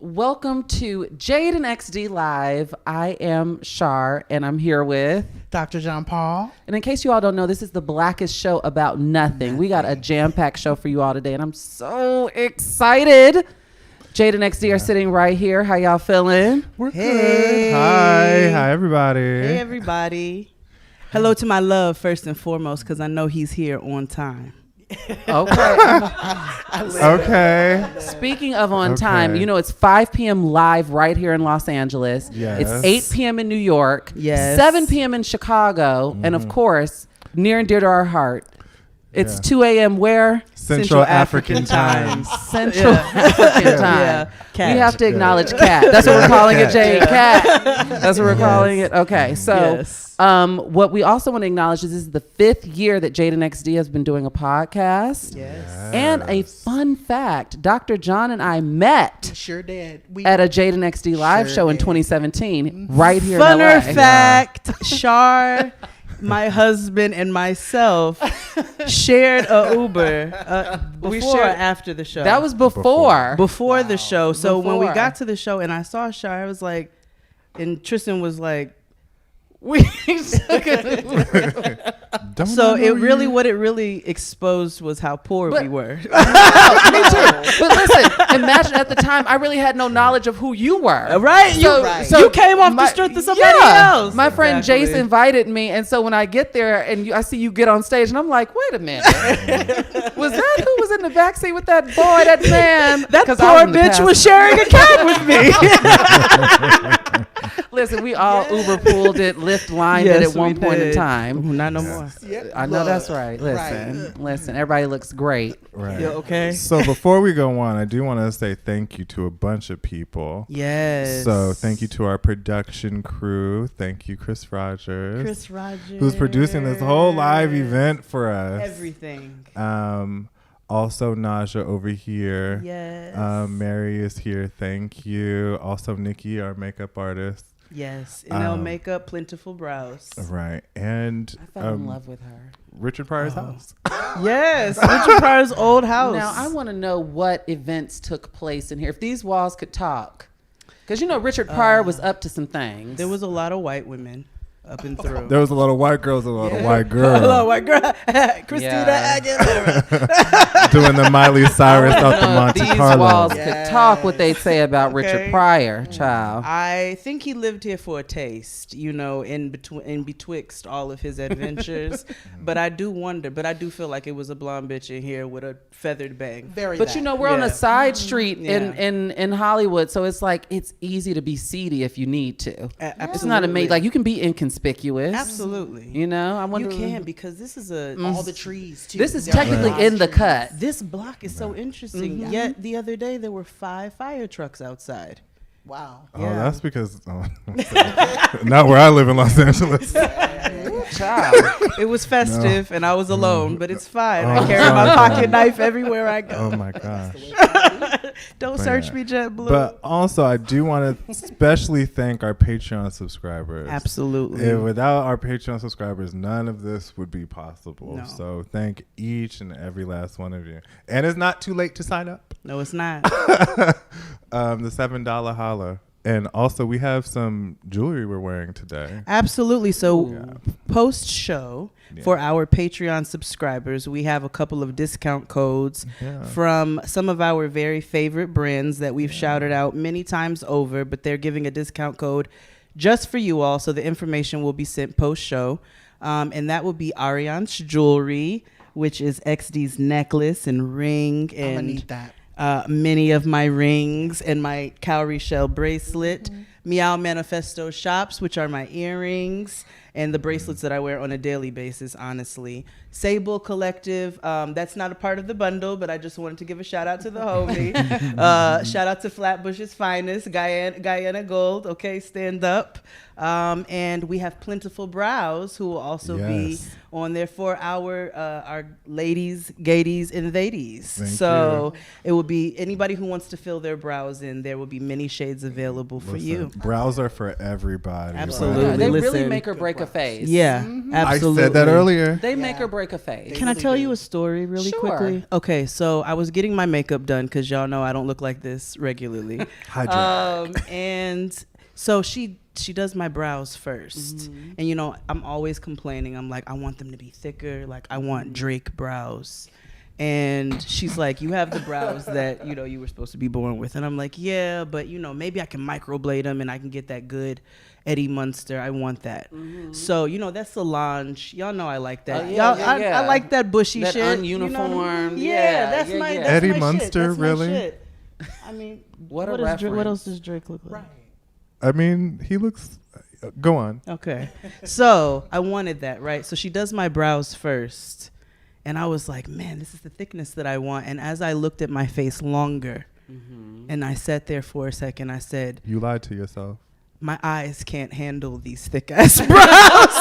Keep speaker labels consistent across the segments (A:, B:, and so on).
A: Welcome to Jade and XD Live. I am Shar, and I'm here with
B: Dr. John Paul.
A: And in case you all don't know, this is the blackest show about nothing. We got a jam-packed show for you all today, and I'm so excited. Jade and XD are sitting right here. How y'all feeling?
B: We're good.
C: Hi everybody.
D: Hey everybody. Hello to my love first and foremost, because I know he's here on time.
A: Okay. Speaking of on time, you know, it's 5 p.m. live right here in Los Angeles.
C: Yes.
A: It's 8 p.m. in New York.
D: Yes.
A: 7 p.m. in Chicago. And of course, near and dear to our heart, it's 2 a.m. where?
C: Central African time.
A: Central African time.
D: Cat.
A: We have to acknowledge Cat. That's what we're calling it, Jade. Cat. That's what we're calling it. Okay. So what we also want to acknowledge is this is the 5th year that Jade and XD has been doing a podcast.
D: Yes.
A: And a fun fact, Dr. John and I met
B: Sure did.
A: at a Jade and XD live show in 2017 right here
D: Funner
A: in LA.
D: fact, Shar, my husband, and myself shared a Uber before or after the show?
A: That was before.
D: Before the show. So when we
A: Before.
D: got to the show and I saw Shar, I was like, and Tristan was like,
A: We
D: so it really, what it really exposed was how poor we were.
A: Me too. But listen, imagine at the time I really had no knowledge of who you were.
D: Right?
A: So
D: you came off the strength of somebody else.
A: My friend
D: Exactly.
A: Jace invited me, and so when I get there and I see you get on stage, and I'm like, wait a minute, was that who was in the backseat with that boy, that man?
D: That
A: 'Cause
D: poor
A: I in the
D: bitch was sharing a cat with me.
A: Listen, we all Uber pooled it, Lyft lined it at one point in time.
D: Not no more.
A: I know that's right. Listen, everybody looks great.
C: Right.
D: You okay?
C: So before we go on, I do want to say thank you to a bunch of people.
D: Yes.
C: So thank you to our production crew. Thank you, Chris Rogers. Who's producing this whole live event for us.
D: Everything.
C: Also Naja over here.
D: Yes.
C: Mary is here. Thank you. Also Nikki, our makeup artist.
D: Yes. NL makeup, plentiful brows.
C: Right. And
A: I fell in love with her.
C: Richard Pryor's house.
D: Yes. Richard Pryor's old house.
A: Now, I want to know what events took place in here. If these walls could talk. Because, you know, Richard Pryor was up to some things.
D: There was a lot of white women up and through.
C: There was a lot of white girls, a lot of white girls.
D: A lot of white girl. Christina Aguilera.
C: Doing the Miley Cyrus out the Monte
A: these
C: Carlo.
A: walls could talk what they say about Richard Pryor, child.
D: I think he lived here for a taste, you know, in betwixt all of his adventures. But I do wonder, but I do feel like it was a blonde bitch in here with a feathered bang.
A: But you know, we're on a side street
D: Yeah.
A: in Hollywood, so it's like it's easy to be seedy if you need to.
D: Absolutely.
A: It's not amazing. Like you can be inconspicuous.
D: Absolutely.
A: You know, I wonder.
D: You can, because this is
B: all the trees too.
A: This is technically in the cut.
D: This block is so interesting. Yet the other day there were 5 fire trucks outside.
B: Wow.
C: Oh, that's because not where I live in Los Angeles.
A: Child.
D: It was festive and I was alone, but it's fine.
C: Oh,
D: I carry my pocket knife everywhere I go.
C: Oh my gosh.
D: Don't search me, JetBlue.
C: But also, I do want to especially thank our Patreon subscribers.
D: Absolutely.
C: Without our Patreon subscribers, none of this would be possible.
D: No.
C: So thank each and every last one of you. And it's not too late to sign up.
D: No, it's not.
C: The $7 holla. And also, we have some jewelry we're wearing today.
D: Absolutely. So post show for our Patreon subscribers, we have a couple of discount codes from some of our very favorite brands that we've shouted out many times over, but they're giving a discount code just for you all. So the information will be sent post show. And that will be Ariane's Jewelry, which is XD's necklace and ring. And
B: I'm gonna need that.
D: Many of my rings and my cowrie shell bracelet. Meow Manifesto Shops, which are my earrings and the bracelets that I wear on a daily basis, honestly. Sable Collective, that's not a part of the bundle, but I just wanted to give a shout out to the homie. Shout out to Flatbush's Finest, Guyana Gold, okay, stand up. And we have Plentiful Brows, who will also be on there for our ladies, gaities, and theydies. So it will be anybody who wants to fill their brows in, there will be many shades available for you.
C: Brows are for everybody.
D: Absolutely.
A: Yeah, they really
D: Listen.
A: make or break a face.
D: Yeah, absolutely.
C: I said that earlier.
A: They make or break a face.
D: Can I tell you a story really
A: Sure.
D: quickly? Okay, so I was getting my makeup done because y'all know I don't look like this regularly. And so she does my brows first. And, you know, I'm always complaining. I'm like, I want them to be thicker. Like, I want Drake brows. And she's like, you have the brows that, you know, you were supposed to be born with. And I'm like, yeah, but, you know, maybe I can microblade them and I can get that good Eddie Munster. I want that. So, you know, that Solange. Y'all know I like that. I like that bushy
A: that
D: shit.
A: ununiformed.
D: You know? That's my that's
C: Eddie
D: my
C: Munster,
D: shit. That's my
C: really?
D: shit. I mean,
A: What a
D: what
A: reference.
D: else does Drake look like?
B: Right.
C: I mean, he looks. Go on.
D: Okay. So I wanted that, right? So she does my brows first. And I was like, man, this is the thickness that I want. And as I looked at my face longer, and I sat there for a second, I said,
C: You lied to yourself.
D: my eyes can't handle these thick ass brows.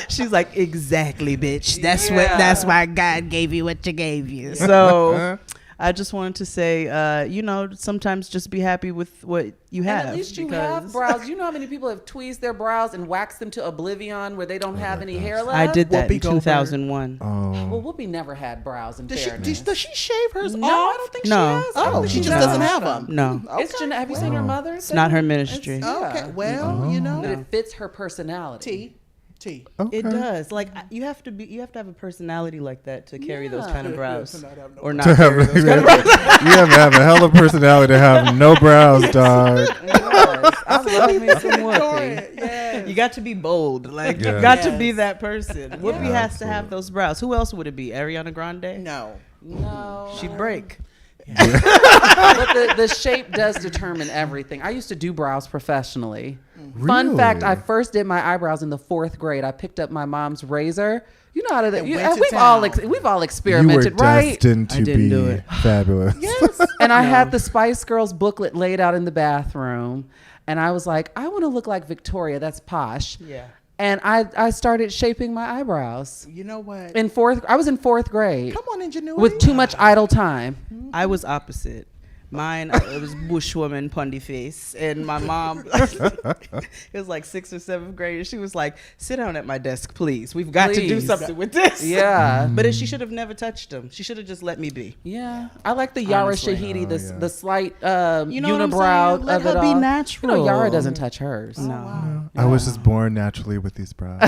D: She's like, exactly, bitch. That's why God gave you what you gave you. So I just wanted to say, you know, sometimes just be happy with what you have.
A: And at least you have brows. You know how many people have tweezed their brows and waxed them to oblivion where they don't have any hair left?
D: I did that
B: Whoopi
D: in
B: Goldberg.
D: 2001.
A: Well, Whoopi never had brows in fairness.
B: Does she shave hers
A: No,
B: off?
A: I don't think
D: No.
A: she has. I don't
B: Oh,
A: think
B: she just
A: does.
B: doesn't have them.
D: No.
A: It's have you seen her mother?
D: It's not her ministry.
B: Okay, well, you know.
A: But it fits her personality.
B: T.
C: Okay.
D: It does. Like you have to have a personality like that to carry those kind of brows, or not.
C: To have, you have to have a hell of a personality to have no brows, dog.
A: I love me some Whoopi.
B: Yes.
D: You got to be bold. Like
C: Yeah.
D: you got to
B: Yes.
D: be that person. Whoopi
C: Yeah,
D: has to have those brows. Who else would it be? Ariana Grande?
B: No.
A: No.
D: She'd break.
A: But the shape does determine everything. I used to do brows professionally. Fun fact, I first did my eyebrows in the 4th grade. I picked up my mom's razor. You know how to
B: And
A: you,
B: went to
A: we've all
B: town.
A: we've all
C: You were
A: experimented, right?
C: destined
D: I
C: to
D: didn't do
C: be
D: it.
C: fabulous.
B: Yes.
A: And I had the Spice Girls booklet laid out in the bathroom, and I was like, I want to look like Victoria. That's posh.
D: Yeah.
A: And I started shaping my eyebrows
B: You know what?
A: in 4th. I was in 4th grade
B: Come on, ingenuity.
A: with too much idle time.
D: I was opposite. Mine, it was bushwoman pundy face, and my mom, it was like 6th or 7th grade. And she was like, "Sit down at my desk, please. We've got to do
A: Please.
D: something with this."
A: Yeah.
D: But she should have never touched them. She should have just let me be.
A: Yeah, I like the Yara
D: Honestly.
A: Shahidi,
C: yeah.
A: the slight
D: You know what I'm
A: unibrow
D: saying? Let
A: of
D: her
A: it
D: be
A: all.
D: natural.
A: You know, Yara doesn't touch hers.
D: No.
C: I was just born naturally with these brows.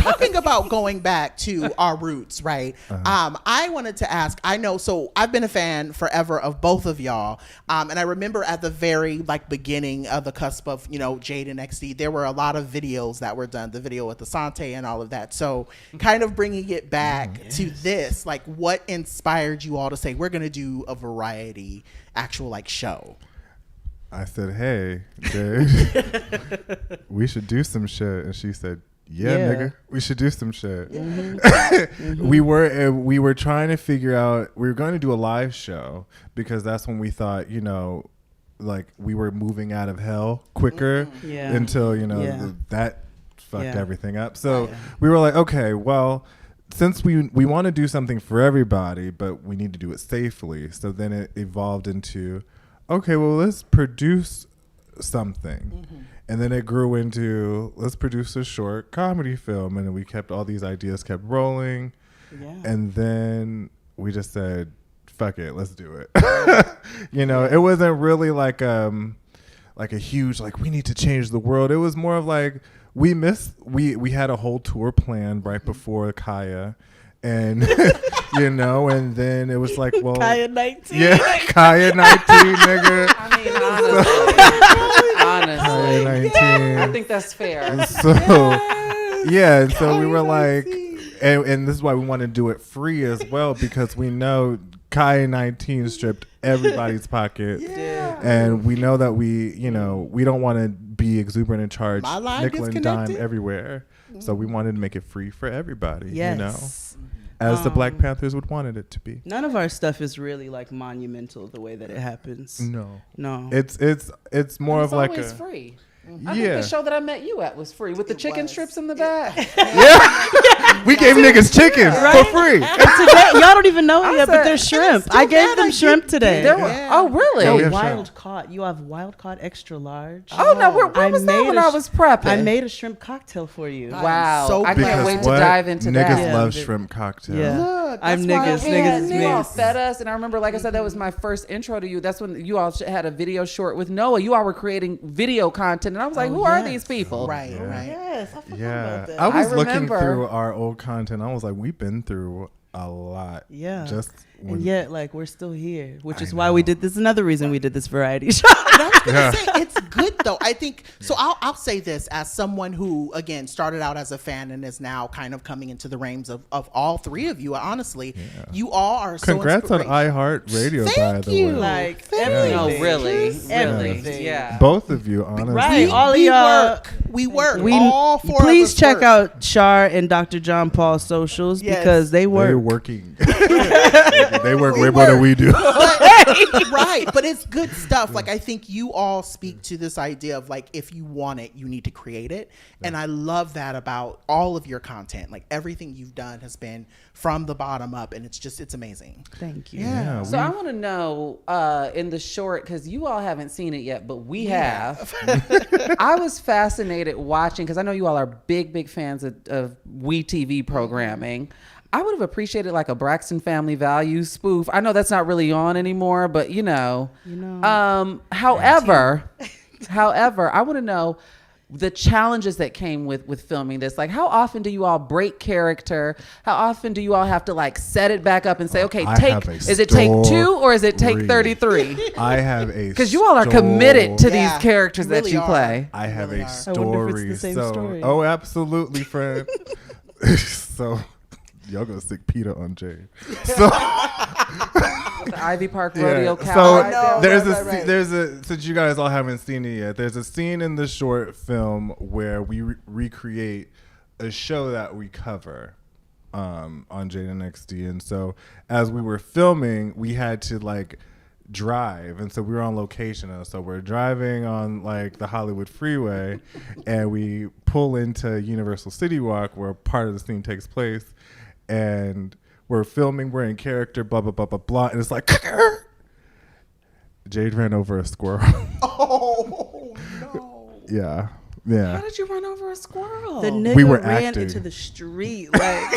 B: Talking about going back to our roots, right? I wanted to ask, I know, so I've been a fan forever of both of y'all. And I remember at the very beginning of the cusp of, you know, Jade and XD, there were a lot of videos that were done, the video with Asante and all of that. So kind of bringing it back to this, like what inspired you all to say, we're going to do a variety actual show?
C: I said, "Hey, Jade, we should do some shit," and she said, "Yeah, nigga, we should do some shit." We were trying to figure out. We were going to do a live show because that's when we thought, you know, like we were moving out of hell quicker
D: Yeah.
C: until you know
D: Yeah.
C: that fucked
D: Yeah.
C: everything up. So we were like, okay, well, since we want to do something for everybody, but we need to do it safely. So then it evolved into, okay, well, let's produce something. And then it grew into, let's produce a short comedy film. And then we kept all these ideas kept rolling.
D: Yeah.
C: And then we just said, fuck it, let's do it. You know, it wasn't really like a huge, we need to change the world. It was more of we had a whole tour planned right before Kaya. And, you know, and then it was like, well.
D: Kaya 19.
C: Yeah, Kaya 19, nigga.
A: I mean, honestly,
C: Kaya 19.
A: I think that's fair.
C: So, yeah, and so we were like, and this is why we want to do it free as well, because we know Kaya 19 stripped everybody's pocket.
B: Yeah.
C: And we know that we don't want to be exuberant and charge
B: My line
C: nickel
B: gets
C: and dime
B: connected.
C: everywhere. So we wanted to make it free for everybody,
D: Yes.
C: you know, as the Black Panthers would wanted it to be.
D: None of our stuff is really monumental the way that it happens.
C: No.
D: No.
C: It's more
A: It's
C: of
A: always free. I think the show that I met you at was free with the chicken strips in the back.
C: We gave niggas chicken for free.
D: Today, y'all don't even know it yet, but there's shrimp. I gave them shrimp today.
A: Oh, really?
C: Yeah, we have
D: Wild caught. You have wild caught extra large.
A: Oh, no. Where was that when I was prepping?
D: I made a shrimp cocktail for you.
A: Wow.
B: So
A: I can't wait to dive into
C: niggas
A: that.
C: love shrimp cocktail.
D: Yeah.
B: Look,
D: I'm
B: that's why
D: niggas.
A: You all fed us, and I remember, like I said, that was my first intro to you. That's when you all had a video short with Noah. You all were creating video content, and I was like, "Who are these people?"
B: Right.
D: Yes, I forgot
C: Yeah,
D: about that.
C: I was looking
A: remember.
C: through our old content. I was like, we've been through a lot.
D: Yeah.
C: Just when,
D: And yet, like, we're still here, which is why we did this. Another reason we did this variety show.
B: But I was gonna say it's good though. I think so. I'll say this as someone who again started out as a fan and is now kind of coming into the reigns of all three of you. Honestly, you all are so
C: congrats on
B: inspirational.
C: iHeartRadio, by
B: Thank
C: the
B: you.
C: way.
D: Like,
B: Thank
D: everything.
A: No, really,
D: Everything.
A: yeah.
C: Both of you, honestly.
D: Right. All of y'all.
B: We work. All four.
D: Please
B: of us
D: check
B: work.
D: out Shar and Dr. John Paul's socials because they work.
C: They're working. They work way more than we do.
B: Right, but it's good stuff. Like I think you all speak to this idea of like if you want it, you need to create it, and I love that about all of your content. Like everything you've done has been from the bottom up, and it's amazing.
D: Thank you.
C: Yeah.
A: So I want to know in the short, because you all haven't seen it yet, but we have. I was fascinated watching, because I know you all are big fans of WeTV programming. I would have appreciated like a Braxton Family Values spoof. I know that's not really on anymore, but however, I want to know the challenges that came with filming this. Like, how often do you all break character? How often do you all have to like set it back up and say, okay, is it take 2 or is it take 33?
C: I have a
A: Because you all are committed to these characters
B: really
A: that you
B: are.
A: play.
C: I have
B: Really
C: a
B: are.
C: story.
D: I wonder if it's the same story.
C: Oh, absolutely, friend. So y'all gonna stick Peter on Jade. So
A: The Ivy Park Rodeo cow.
C: So
A: ride there.
C: there's a since you guys all haven't seen it yet, there's a scene in the short film where we recreate a show that we cover on Jade and XD, and so as we were filming, we had to like drive, and so we were on location, and so we're driving on like the Hollywood freeway, and we pull into Universal City Walk where part of the scene takes place, and we're filming, we're in character, blah blah blah blah blah, and it's like Jade ran over a squirrel.
B: Oh no!
C: Yeah.
A: How did you run over a squirrel?
D: The nigga
C: We were
D: ran
C: acting.
D: into the street like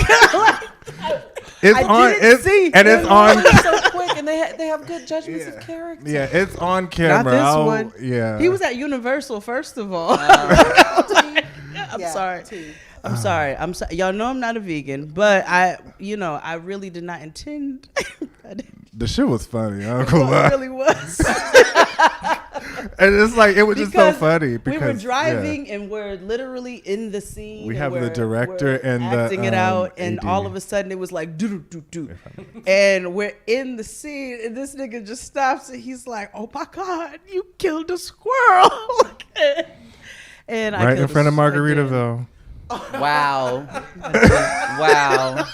C: It's
D: I
C: on.
D: didn't see.
C: And it's on.
A: so quick, and they have good judgments of character.
C: Yeah, it's on camera.
D: Not this one.
C: Yeah.
D: He was at Universal, first of all. I'm sorry. I'm sorry. Y'all know I'm not a vegan, but I really did not intend.
C: The shit was funny. I'm gonna lie.
D: It really was.
C: And it's like it was just so
D: Because
C: funny because
D: we were driving and we're literally in the scene.
C: We
D: and
C: have the
D: we're
C: director and the,
D: acting it out, and
C: AD.
D: all of a sudden it was like do, and we're in the scene, and this nigga just stops and he's like, "Oh my God, you killed a squirrel!" And I
C: right in
D: killed
C: front of
D: I did.
C: Margaritaville.
A: Wow. Wow.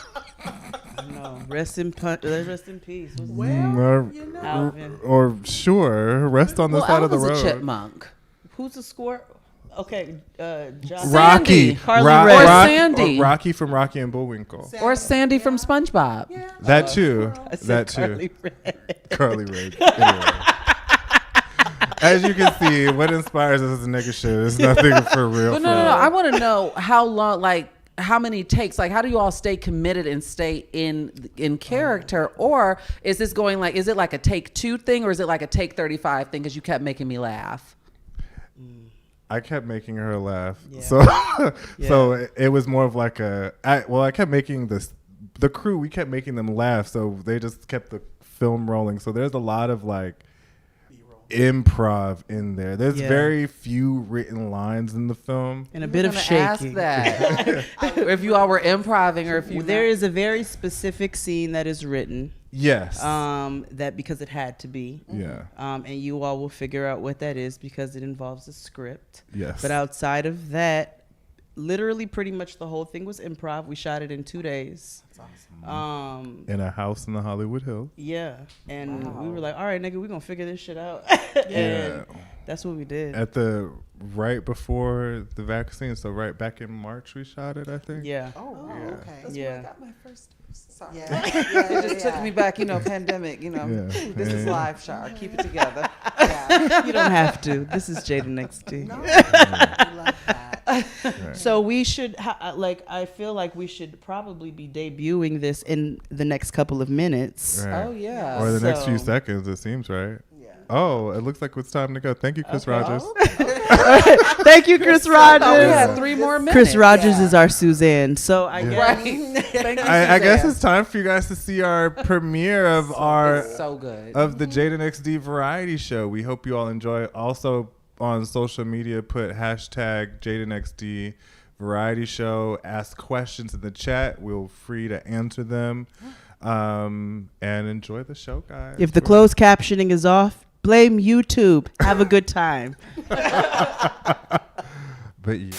D: No, rest in peace. Alvin.
C: Or sure, rest on the side of the
A: was
C: road.
A: a chipmunk.
D: Who's the squirrel? Okay, Joss.
C: Rocky,
A: Carly
C: Ro-
A: Rae. Or
C: Rock-
A: Sandy.
C: or Rocky from Rocky and Bullwinkle.
A: Or Sandy from SpongeBob.
C: That too.
D: I said
C: That too.
D: Carly Rae.
C: Carly Rae. Anyway. As you can see, what inspires us as a nigga shit is nothing for real.
A: But no. I want to know how long, like, how many takes, like, how do you all stay committed and stay in character? Or is this going like, is it like a take 2 thing, or is it like a take 35 thing? Because you kept making me laugh.
C: I kept making her laugh.
D: Yeah.
C: So it was more of like I kept making the crew, we kept making them laugh. So they just kept the film rolling. So there's a lot of like improv in there. There's very few written lines in the film.
D: And a bit of
A: Ask
D: shaking.
A: that. If you all were improving, or if you
D: There is a very specific scene that is written.
C: Yes.
D: That because it had to be.
C: Yeah.
D: And you all will figure out what that is because it involves a script.
C: Yes.
D: But outside of that, literally pretty much the whole thing was improv. We shot it in 2 days.
B: That's awesome.
C: In a house in the Hollywood Hills.
D: Yeah. And we were like, all right, nigga, we're going to figure this shit out.
C: Yeah.
D: That's what we did.
C: At the right before the vaccine, so right back in March we shot it, I think.
D: Yeah.
B: Oh, wow.
C: Yeah.
B: Okay.
A: That's
D: Yeah.
A: when I got my first. Sorry.
B: Yeah.
A: It just took me back, pandemic,
C: Yeah.
A: This is live, Shar. Keep it together.
B: Yeah.
D: You don't have to. This is Jade and XD.
B: No, I love that.
D: So we should, I feel like we should probably be debuting this in the next couple of minutes.
C: Right.
A: Oh, yeah.
C: Or the next few
D: So-
C: seconds, it seems, right?
B: Yeah.
C: Oh, it looks like it's time to go. Thank you, Chris Rogers.
D: Thank you, Chris
A: We had
D: Rogers.
A: 3 more minutes.
D: Chris Rogers
B: Yeah.
D: is our Suzanne. So I
C: Yeah.
D: guess.
A: Right. Thank you,
C: I guess
A: Suzanne.
C: it's time for you guys to see our premiere of
A: It's so good.
C: of the Jade and XD variety show. We hope you all enjoy it. Also on social media, put hashtag Jade and XD variety show. Ask questions in the chat. We're free to answer them. And enjoy the show, guys.
D: If the closed captioning is off, blame YouTube. Have a good time.
C: But yeah.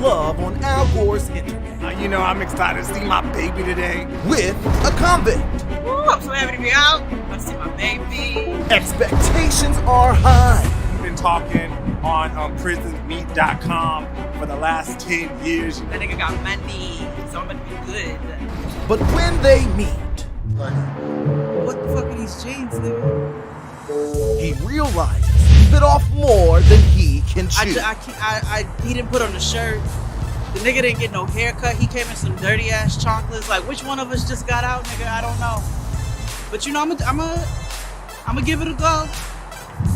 E: Love on Al Gore's internet.
F: I'm excited to see my baby today.
E: With a convict.
G: Woo, I'm so happy to be out. I see my baby.
E: Expectations are high.
F: We've been talking on prisonmeet.com for the last 10 years.
G: That nigga got money, so I'm gonna be good.
E: But when they meet,
G: What the fuck are these jeans, nigga?
E: he realizes he bit off more than he can chew.
G: He didn't put on the shirt. The nigga didn't get no haircut. He came in some dirty ass chocolates. Like, which one of us just got out, nigga? I don't know. But I'm gonna give it a go.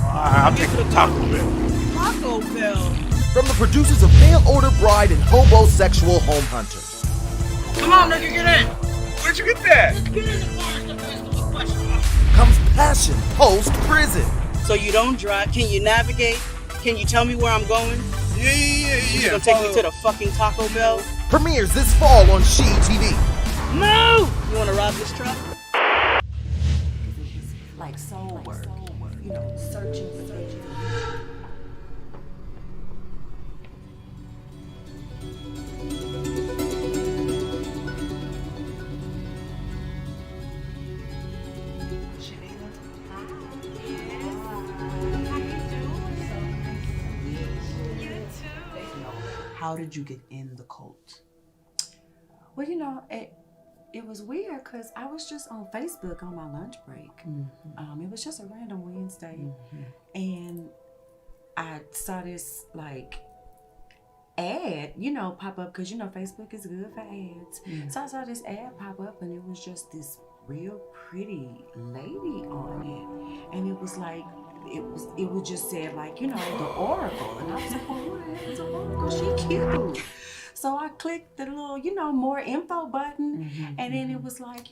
F: I'll take the Taco Bell.
G: Taco Bell.
E: From the producers of Mail Order Bride and Homosexual Home Hunters.
G: Come on, nigga, get in.
F: Where'd you get that?
G: Get in the car. Stop asking me questions.
E: Comes passion post-prison.
G: So you don't drive? Can you navigate? Can you tell me where I'm going?
F: Yeah.
G: You gonna take me to the fucking Taco Bell?
E: Premieres this fall on She TV.
G: No! You wanna rob this truck?
H: Like soul work, searching for things.
I: How did you get in the cult?
H: Well, it was weird because I was just on Facebook on my lunch break. It was just a random Wednesday, and I saw this ad, pop up because Facebook is good for ads. So I saw this ad pop up, and it was just this real pretty lady on it, and it was like. It would just say the Oracle, and I was like, well, who the heck is an Oracle? She cute. So I clicked the little, more info button, and then it was like,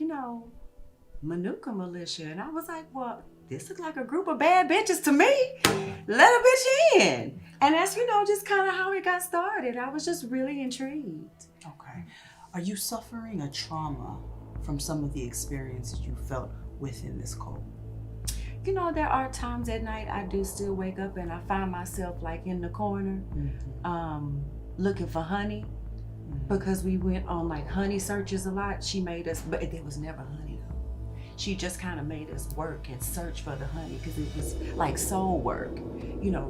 H: Manuka Militia, and I was like, well, this looks like a group of bad bitches to me. Let a bitch in, and that's just kind of how it got started. I was just really intrigued.
I: Okay. Are you suffering a trauma from some of the experiences you felt within this cult?
H: There are times at night I do still wake up and I find myself in the corner, looking for honey, because we went on honey searches a lot. She made us, but there was never honey though. She just kind of made us work and search for the honey because it was like soul work,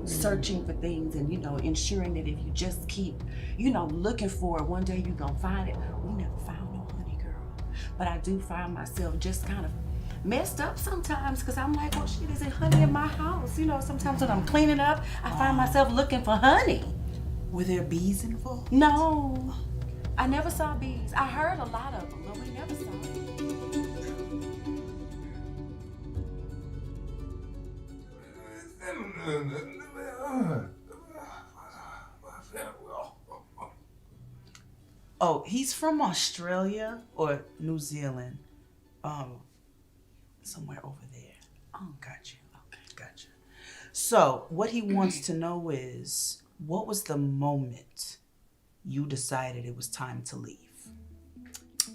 H: searching for things and, ensuring that if you just keep, looking for it, one day you're going to find it. We never found no honey, girl. But I do find myself just kind of messed up sometimes because I'm like, well, shit, is it honey in my house? Sometimes when I'm cleaning up, I find myself looking for honey.
I: Were there bees involved?
H: No, I never saw bees. I heard a lot of them, but we never saw them.
I: Oh, he's from Australia or New Zealand. Somewhere over there. Oh, got you. Okay, gotcha. So, what he wants to know is, what was the moment you decided it was time to leave?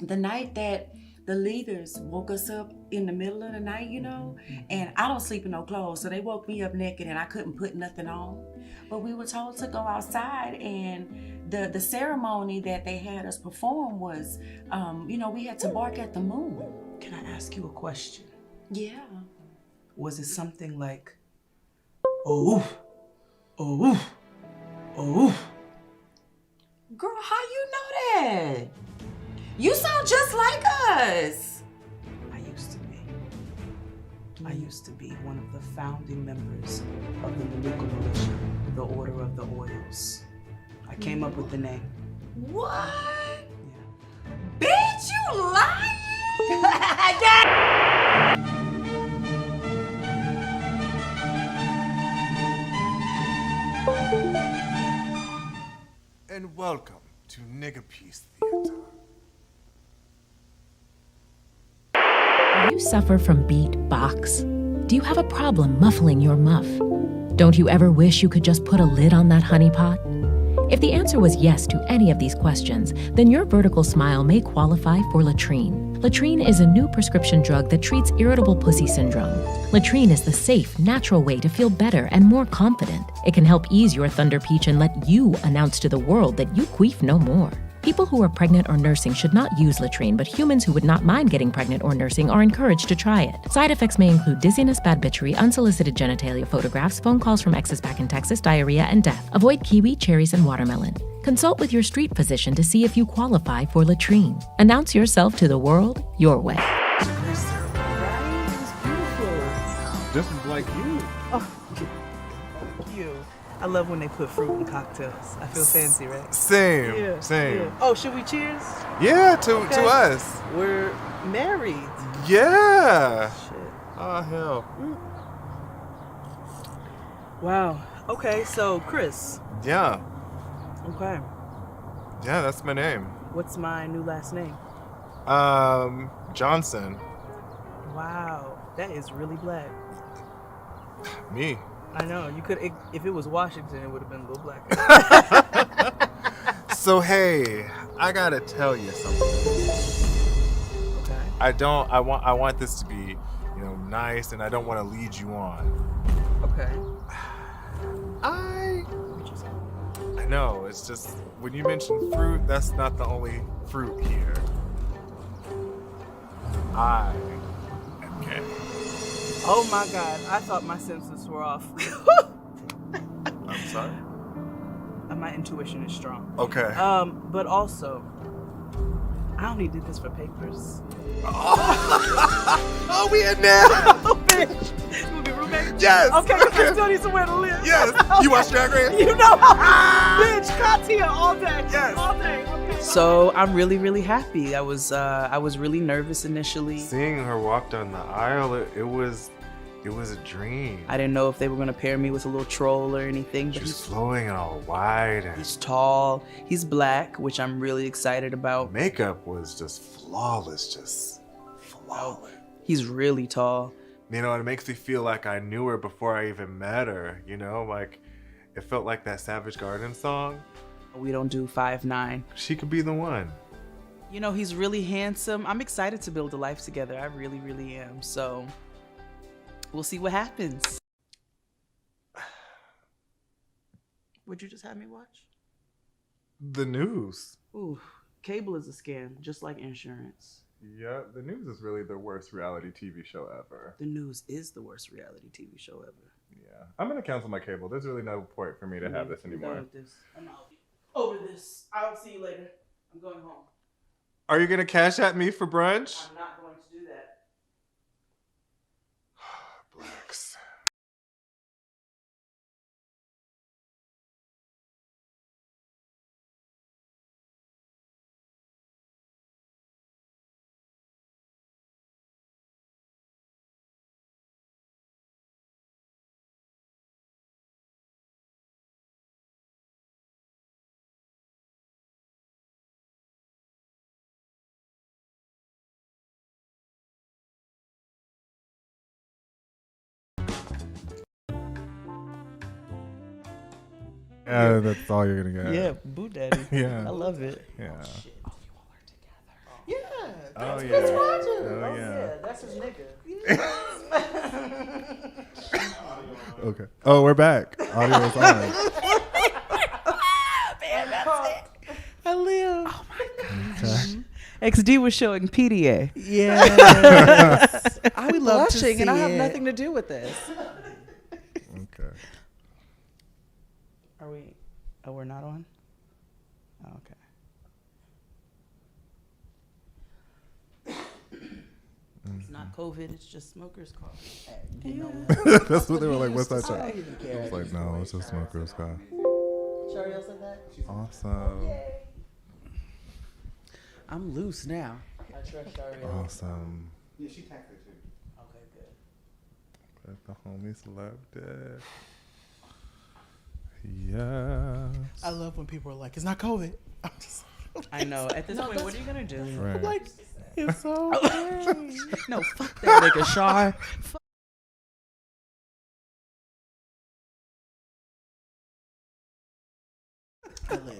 H: The night that the leaders woke us up in the middle of the night, and I don't sleep in no clothes, so they woke me up naked and I couldn't put nothing on. But we were told to go outside, and the ceremony that they had us perform was, we had to bark at the moon.
I: Can I ask you a question?
H: Yeah.
I: Was it something like, oh, oh, oh?
H: Girl, how you know that? You sound just like us.
I: I used to be one of the founding members of the Maluka Militia, the Order of the Oils. I came up with the name.
H: What?
I: Yeah.
H: Bitch, you lying?
C: And welcome to Nigga Peace Theater.
J: Do you suffer from beat box? Do you have a problem muffling your muff? Don't you ever wish you could just put a lid on that honeypot? If the answer was yes to any of these questions, then your vertical smile may qualify for latrine. Latrine is a new prescription drug that treats irritable pussy syndrome. Latrine is the safe, natural way to feel better and more confident. It can help ease your thunder peach and let you announce to the world that you queef no more. People who are pregnant or nursing should not use latrine, but humans who would not mind getting pregnant or nursing are encouraged to try it. Side effects may include dizziness, bad bitchery, unsolicited genitalia photographs, phone calls from exes back in Texas, diarrhea, and death. Avoid kiwi, cherries, and watermelon. Consult with your street physician to see if you qualify for latrine. Announce yourself to the world your way.
C: Just like you.
D: You. I love when they put fruit in cocktails. I feel fancy, right?
C: Same.
D: Yeah. Oh, should we cheers?
C: Yeah, to us.
D: We're married.
C: Yeah.
D: Shit.
C: Oh, hell.
D: Wow. Okay, so Chris.
C: Yeah.
D: Okay.
C: Yeah, that's my name.
D: What's my new last name?
C: Johnson.
D: Wow. That is really black.
C: Me.
D: I know. You could, if it was Washington, it would have been a little blacker.
C: So, hey, I gotta tell you something.
D: Okay.
C: I want this to be, nice, and I don't want to lead you on.
D: Okay.
C: I know, it's just, when you mention fruit, that's not the only fruit here. I am gay.
D: Oh my God. I thought my senses were off.
C: I'm sorry?
D: My intuition is strong.
C: Okay.
D: But also, I only did this for papers.
C: Oh, we in there?
D: Oh, bitch. You want to be roommates?
C: Yes.
D: Okay, because I still need somewhere to live.
C: Yes. You watch Drag Race?
D: You know how bitch, Katia all day.
C: Yes.
D: All day. Okay. So I'm really, really happy. I was really nervous initially.
C: Seeing her walk down the aisle, it was a dream.
D: I didn't know if they were gonna pair me with a little troll or anything, but
C: She's flowing and all wide, and
D: he's tall, he's black, which I'm really excited about.
C: makeup was just flawless, just flawless.
D: He's really tall.
C: It makes me feel like I knew her before I even met her, like it felt like that Savage Garden song.
D: We don't do 5'9".
C: She could be the one.
D: He's really handsome. I'm excited to build a life together. I really, really am. So we'll see what happens. What'd you just have me watch?
C: The news.
D: Ooh, cable is a scam, just like insurance.
C: Yeah, the news is really the worst reality TV show ever.
D: The news is the worst reality TV show ever.
C: Yeah. I'm going to cancel my cable. There's really no point for me to have this anymore.
D: I'm done with this. I'm out. Over this. I'll see you later. I'm going home.
C: Are you going to cash at me for brunch?
D: I'm not going to do that.
C: Blacks. Yeah, that's all you're gonna get.
D: Yeah, boo daddy.
C: Yeah.
D: I love it.
C: Yeah.
B: Yeah.
C: Oh yeah. Oh yeah.
D: That's his nigga.
C: Okay. Oh, we're back. Audio is on.
D: I live. Oh my
C: Okay.
D: XD was showing PDA.
B: Yes. I would love to
A: Blushing,
B: see
A: and I have
B: it.
A: nothing to do with this.
C: Okay.
D: Are we? Oh, we're not on? Oh, okay. It's not COVID, it's just smoker's cough.
C: That's what they were like. What's that? I was like, no, it's a smoker's cough.
D: Shariel said that?
C: Awesome.
A: I'm loose now.
D: I trust Shariel.
C: Awesome.
F: Yeah, she tagged it too.
D: Okay, good.
C: But the homies loved it. Yeah.
B: I love when people are like, it's not COVID. I'm just
D: I know. At this point, what are you going to do?
C: Right.
B: like, it's okay.
D: No, fuck that nigga, Shar.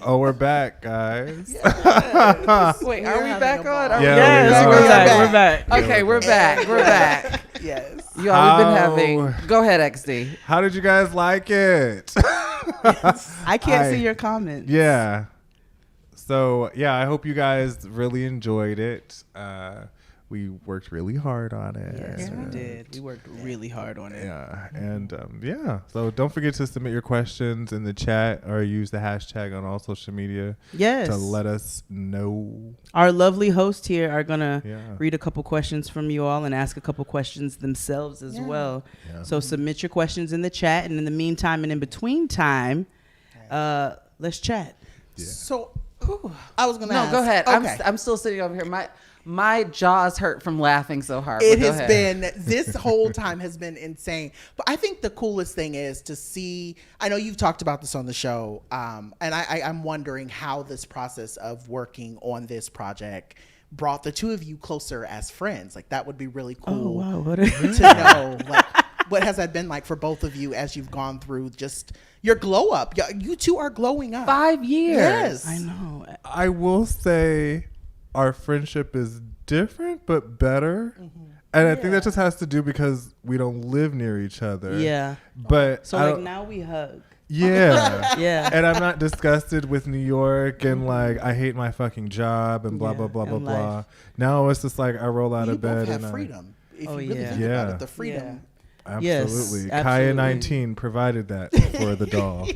C: Oh, we're back, guys.
A: Wait, are we back on? Are
C: Yeah,
D: Yes,
C: we
D: we're
C: are.
D: back. We're back.
A: Okay, we're back. We're back.
B: Yes.
A: Y'all, we've been
C: How-
A: having. Go ahead, XD.
C: How did you guys like it?
D: I can't see your comments.
C: Yeah. So, yeah, I hope you guys really enjoyed it. We worked really hard on it.
D: Yes, we did. We worked really hard on it.
C: Yeah. And yeah. So don't forget to submit your questions in the chat or use the hashtag on all social media
D: Yes.
C: to let us know.
D: Our lovely hosts here are going to
C: Yeah.
D: read a couple questions from you all and ask a couple questions themselves as well.
C: Yeah.
D: So submit your questions in the chat. And in the meantime and in between time, let's chat.
C: Yeah.
B: So, I was going to
A: No,
B: ask.
A: go ahead.
B: Okay.
A: I'm still sitting over here. My jaws hurt from laughing so hard.
B: It
A: but go
B: has
A: ahead.
B: been, this whole time has been insane. But I think the coolest thing is to see, I know you've talked about this on the show, and I'm wondering how this process of working on this project brought the two of you closer as friends. Like, that would be really cool
D: What
B: to know. Like, what has that been like for both of you as you've gone through just your glow up? You two are glowing up.
A: 5 years.
B: Yes.
D: I know.
C: I will say our friendship is different but better. And I think that just has to do because we don't live near each other.
D: Yeah.
C: But
D: So, like, now we hug.
C: yeah.
D: Yeah.
C: And I'm not disgusted with New York and like I hate my fucking job and blah
D: Yeah,
C: blah blah blah
D: and
C: blah.
D: life.
C: Now it's just like I roll out
B: You
C: of bed
B: both have
C: and
B: freedom. If
D: Oh,
B: you really
D: yeah.
B: think about
C: Yeah.
B: it, the freedom.
C: Absolutely.
D: Yes,
C: Kaya
D: absolutely.
C: 19 provided that for the doll.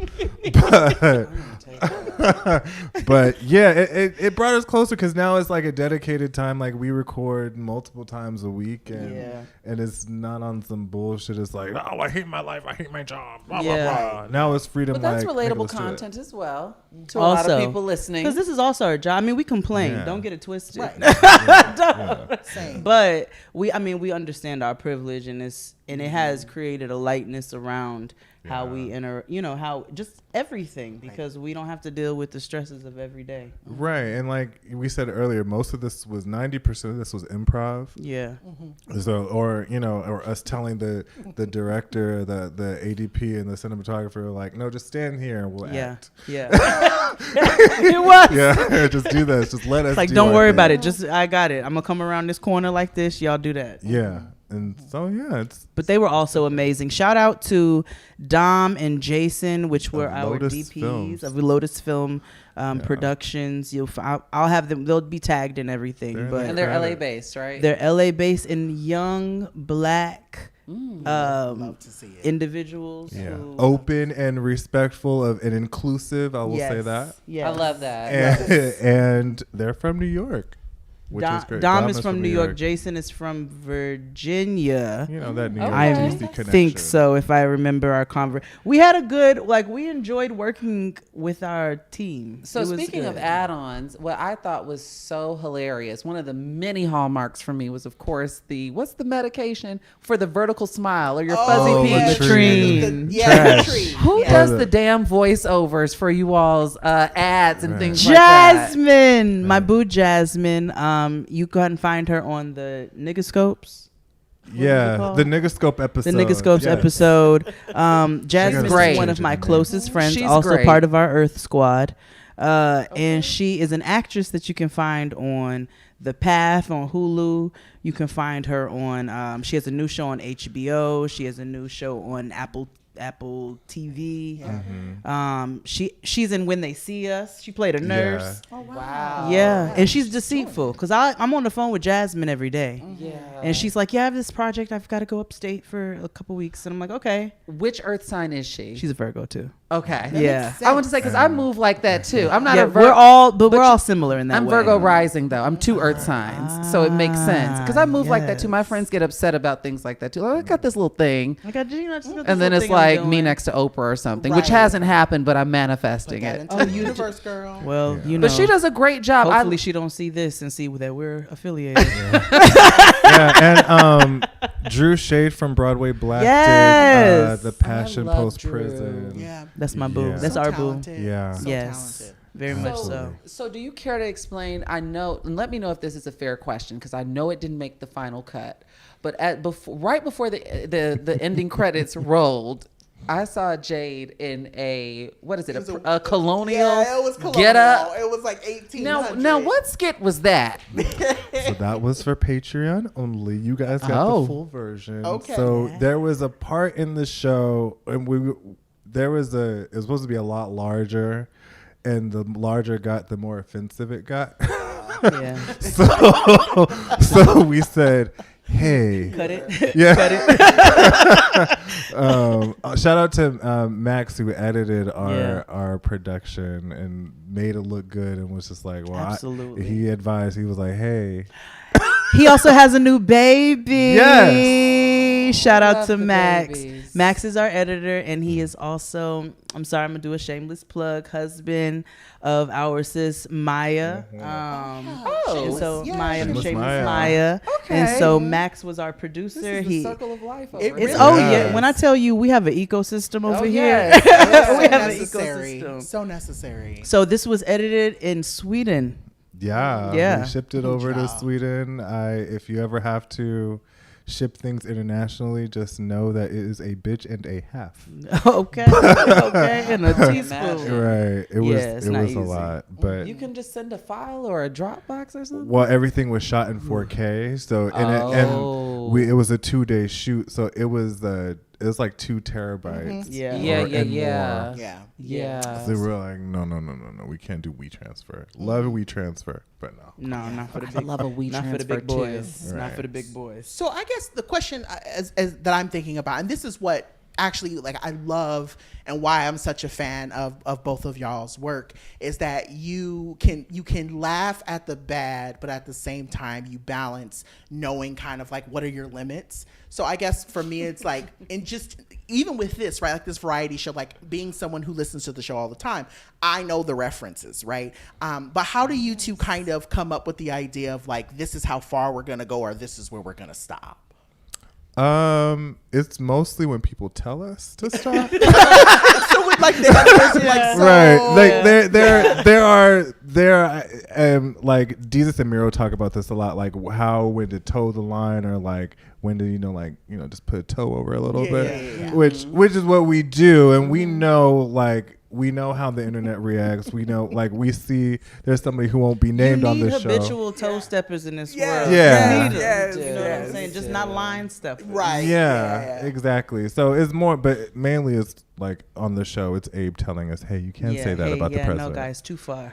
C: But yeah, it brought us closer because now it's like a dedicated time. Like we record multiple times a week and it's not on some bullshit. It's like, oh, I hate my life. I hate my job. Blah,
D: Yeah.
C: blah, blah. Now it's freedom.
A: But that's
C: like,
A: relatable
C: let's do it.
A: content as well to a lot of people listening.
D: Because this is also our job. I mean, we complain.
C: Yeah.
D: Don't get it twisted.
B: Right. Same.
D: But we understand our privilege, and it has created a lightness around how we how just everything, because we don't have to deal with the stresses of every day.
C: Right. And like we said earlier, most of this was 90% of this was improv.
D: Yeah.
C: So, or us telling the director, the ADP and the cinematographer, like, no, just stand here and we'll act.
D: Yeah. It was.
C: Yeah, just do this. Just let us.
D: It's like,
C: do
D: don't
C: our
D: worry
C: thing.
D: about it. Just, I got it. I'm gonna come around this corner like this. Y'all do that.
C: Yeah, and so yeah, it's.
D: But they were also amazing. Shout out to Dom and Jason, which were
C: Of
D: our
C: Lotus
D: DPs
C: Films.
D: of Lotus Film Productions. I'll have them. They'll be tagged and everything.
C: They're
D: But
A: and they're LA based, right?
D: they're LA based and young black
B: Love to see it.
D: individuals.
C: Yeah,
D: who,
C: open and respectful of and inclusive. I will say that.
D: Yeah,
A: I love that.
C: And they're from New York, which is great.
D: Dom is from New York. Jason is from Virginia.
C: You know that New
A: Okay.
C: York
D: I
C: DC connection.
D: think so, if I remember our we had a good, we enjoyed working with our team.
A: So
D: It was
A: speaking of
D: good.
A: add-ons, what I thought was so hilarious, one of the many hallmarks for me was, of course, what's the medication for the vertical smile or your fuzzy pee?
D: latrine.
B: Yeah,
C: Trash.
B: latrine.
A: Who
B: Yeah.
A: does the damn voiceovers for you all's ads and things like that?
D: Jasmine, my boo Jasmine. You go ahead and find her on the Niggascopes.
C: Yeah, the Niggascope episode.
D: The Niggascopes episode. Jasmine
C: great.
D: is one of my closest friends,
A: She's
D: also
A: great.
D: part of our Earth Squad. And she is an actress that you can find on The Path on Hulu. You can find her on, she has a new show on HBO. She has a new show on Apple TV. She's in When They See Us. She played a nurse.
A: Oh, wow.
D: Yeah, and she's deceitful because I'm on the phone with Jasmine every day.
A: Yeah.
D: And she's like, yeah, I have this project. I've got to go upstate for a couple weeks. And I'm like, okay.
A: Which earth sign is she?
D: She's a Virgo too.
A: Okay.
D: Yeah.
A: I want to say, because I move like that too. I'm not
D: Yeah,
A: a Virgo.
D: we're all similar in that
A: I'm
D: way.
A: Virgo rising though. I'm 2 earth signs, so it makes sense. Because I move like that too. My friends get upset about things like that too. Like, I got this little thing,
D: I got, you know, just got this
A: and then
D: little
A: it's
D: thing I'm
A: like me
D: doing.
A: next to Oprah or something, which
B: Right.
A: hasn't happened, but I'm manifesting
B: That
A: it.
B: into the universe, girl.
D: Well, you know.
A: But she does a great job.
D: Hopefully she don't see this and see that we're affiliated.
C: Yeah, and Drew Shade from Broadway Black
D: Yes.
C: did the Passion
A: love
C: Post
A: Drew.
C: Prison.
B: Yeah.
D: That's my boo.
C: Yeah.
D: That's
B: So
D: our boo.
B: talented.
C: Yeah.
B: So
D: Yes.
B: talented.
D: Very much so.
A: So do you care to explain? I know, and let me know if this is a fair question, because I know it didn't make the final cut. But right before the ending credits rolled, I saw Jade in a colonial
B: Yeah, it was colonial.
A: get up.
B: It was like 1800.
A: Now what skit was that?
C: So that was for Patreon only. You guys got the full version.
B: Okay.
C: So there was a part in the show, and it was supposed to be a lot larger, and the larger got, the more offensive it got.
D: Yeah.
C: So we said, hey,
D: Cut it.
C: yeah.
D: Cut it.
C: Shout out to Max, who edited
D: Yeah.
C: our production and made it look good, and was just like, well,
D: Absolutely.
C: he advised, he was like, hey.
D: He also has a new baby.
C: Yes.
D: Shout out
A: Love
D: to
A: the
D: Max.
A: babies.
D: Max is our editor, and he is also, I'm sorry, I'm going to do a shameless plug, husband of our sis Maya. And so
B: yeah.
D: Maya,
C: Shameless
D: shameless
C: Maya.
D: Maya.
A: Okay.
D: And so Max was our producer.
A: This is the circle of life. Over
B: It
A: here.
B: really
D: Oh
C: Yes.
D: yeah, when I tell you we have an ecosystem over here.
A: yes.
B: So
D: We have an
B: necessary.
D: ecosystem.
B: So necessary.
D: So this was edited in Sweden.
C: Yeah, we shipped it
B: Good
C: over to
B: job.
C: Sweden. If you ever have to ship things internationally, just know that it is a bitch and a half.
D: Okay. Okay. And a teaspoon.
C: Right. It was
D: Yeah, it's
C: it
D: not
C: was a
D: easy.
C: lot, but
A: You can just send a file or a Dropbox or something.
C: well, everything was shot in 4K. So and it was a 2-day shoot. So it was like 2 terabytes.
D: Yeah.
C: or-
A: Yeah,
C: and
B: Yeah.
C: more.
A: Yeah.
C: So we were like, no, we can't do WeTransfer. Love WeTransfer, but no.
D: No, not for the
A: I
D: big.
A: love a WeTransfer
D: Not for the big
A: too.
D: boys. Not
C: Right.
D: for the big boys.
B: So I guess the question as that I'm thinking about, and this is what actually like I love and why I'm such a fan of both of y'all's work, is that you can laugh at the bad, but at the same time you balance knowing kind of like what are your limits. So I guess for me it's like, and just even with this, right, like this variety show, like being someone who listens to the show all the time, I know the references, right? But how do you two kind of come up with the idea of like, this is how far we're gonna go, or this is where we're gonna stop?
C: It's mostly when people tell us to stop.
B: So with like that, like, so,
C: Right, like there are like Jesus and Miro talk about this a lot, like when to toe the line, or like when to just put a toe over a little bit, which is what we do, and we know how the internet reacts. We know, like, we see there's somebody who won't be named on this show.
D: habitual toe steppers in this world.
C: Yeah.
D: You need 'em.
B: Yes,
D: You know what I'm
B: yes.
D: saying? Just not line stuff.
B: right?
C: Yeah, exactly. So it's more, but mainly it's like on the show, it's Abe telling us, "Hey, you can't say that about the president."
D: No, guys, too far.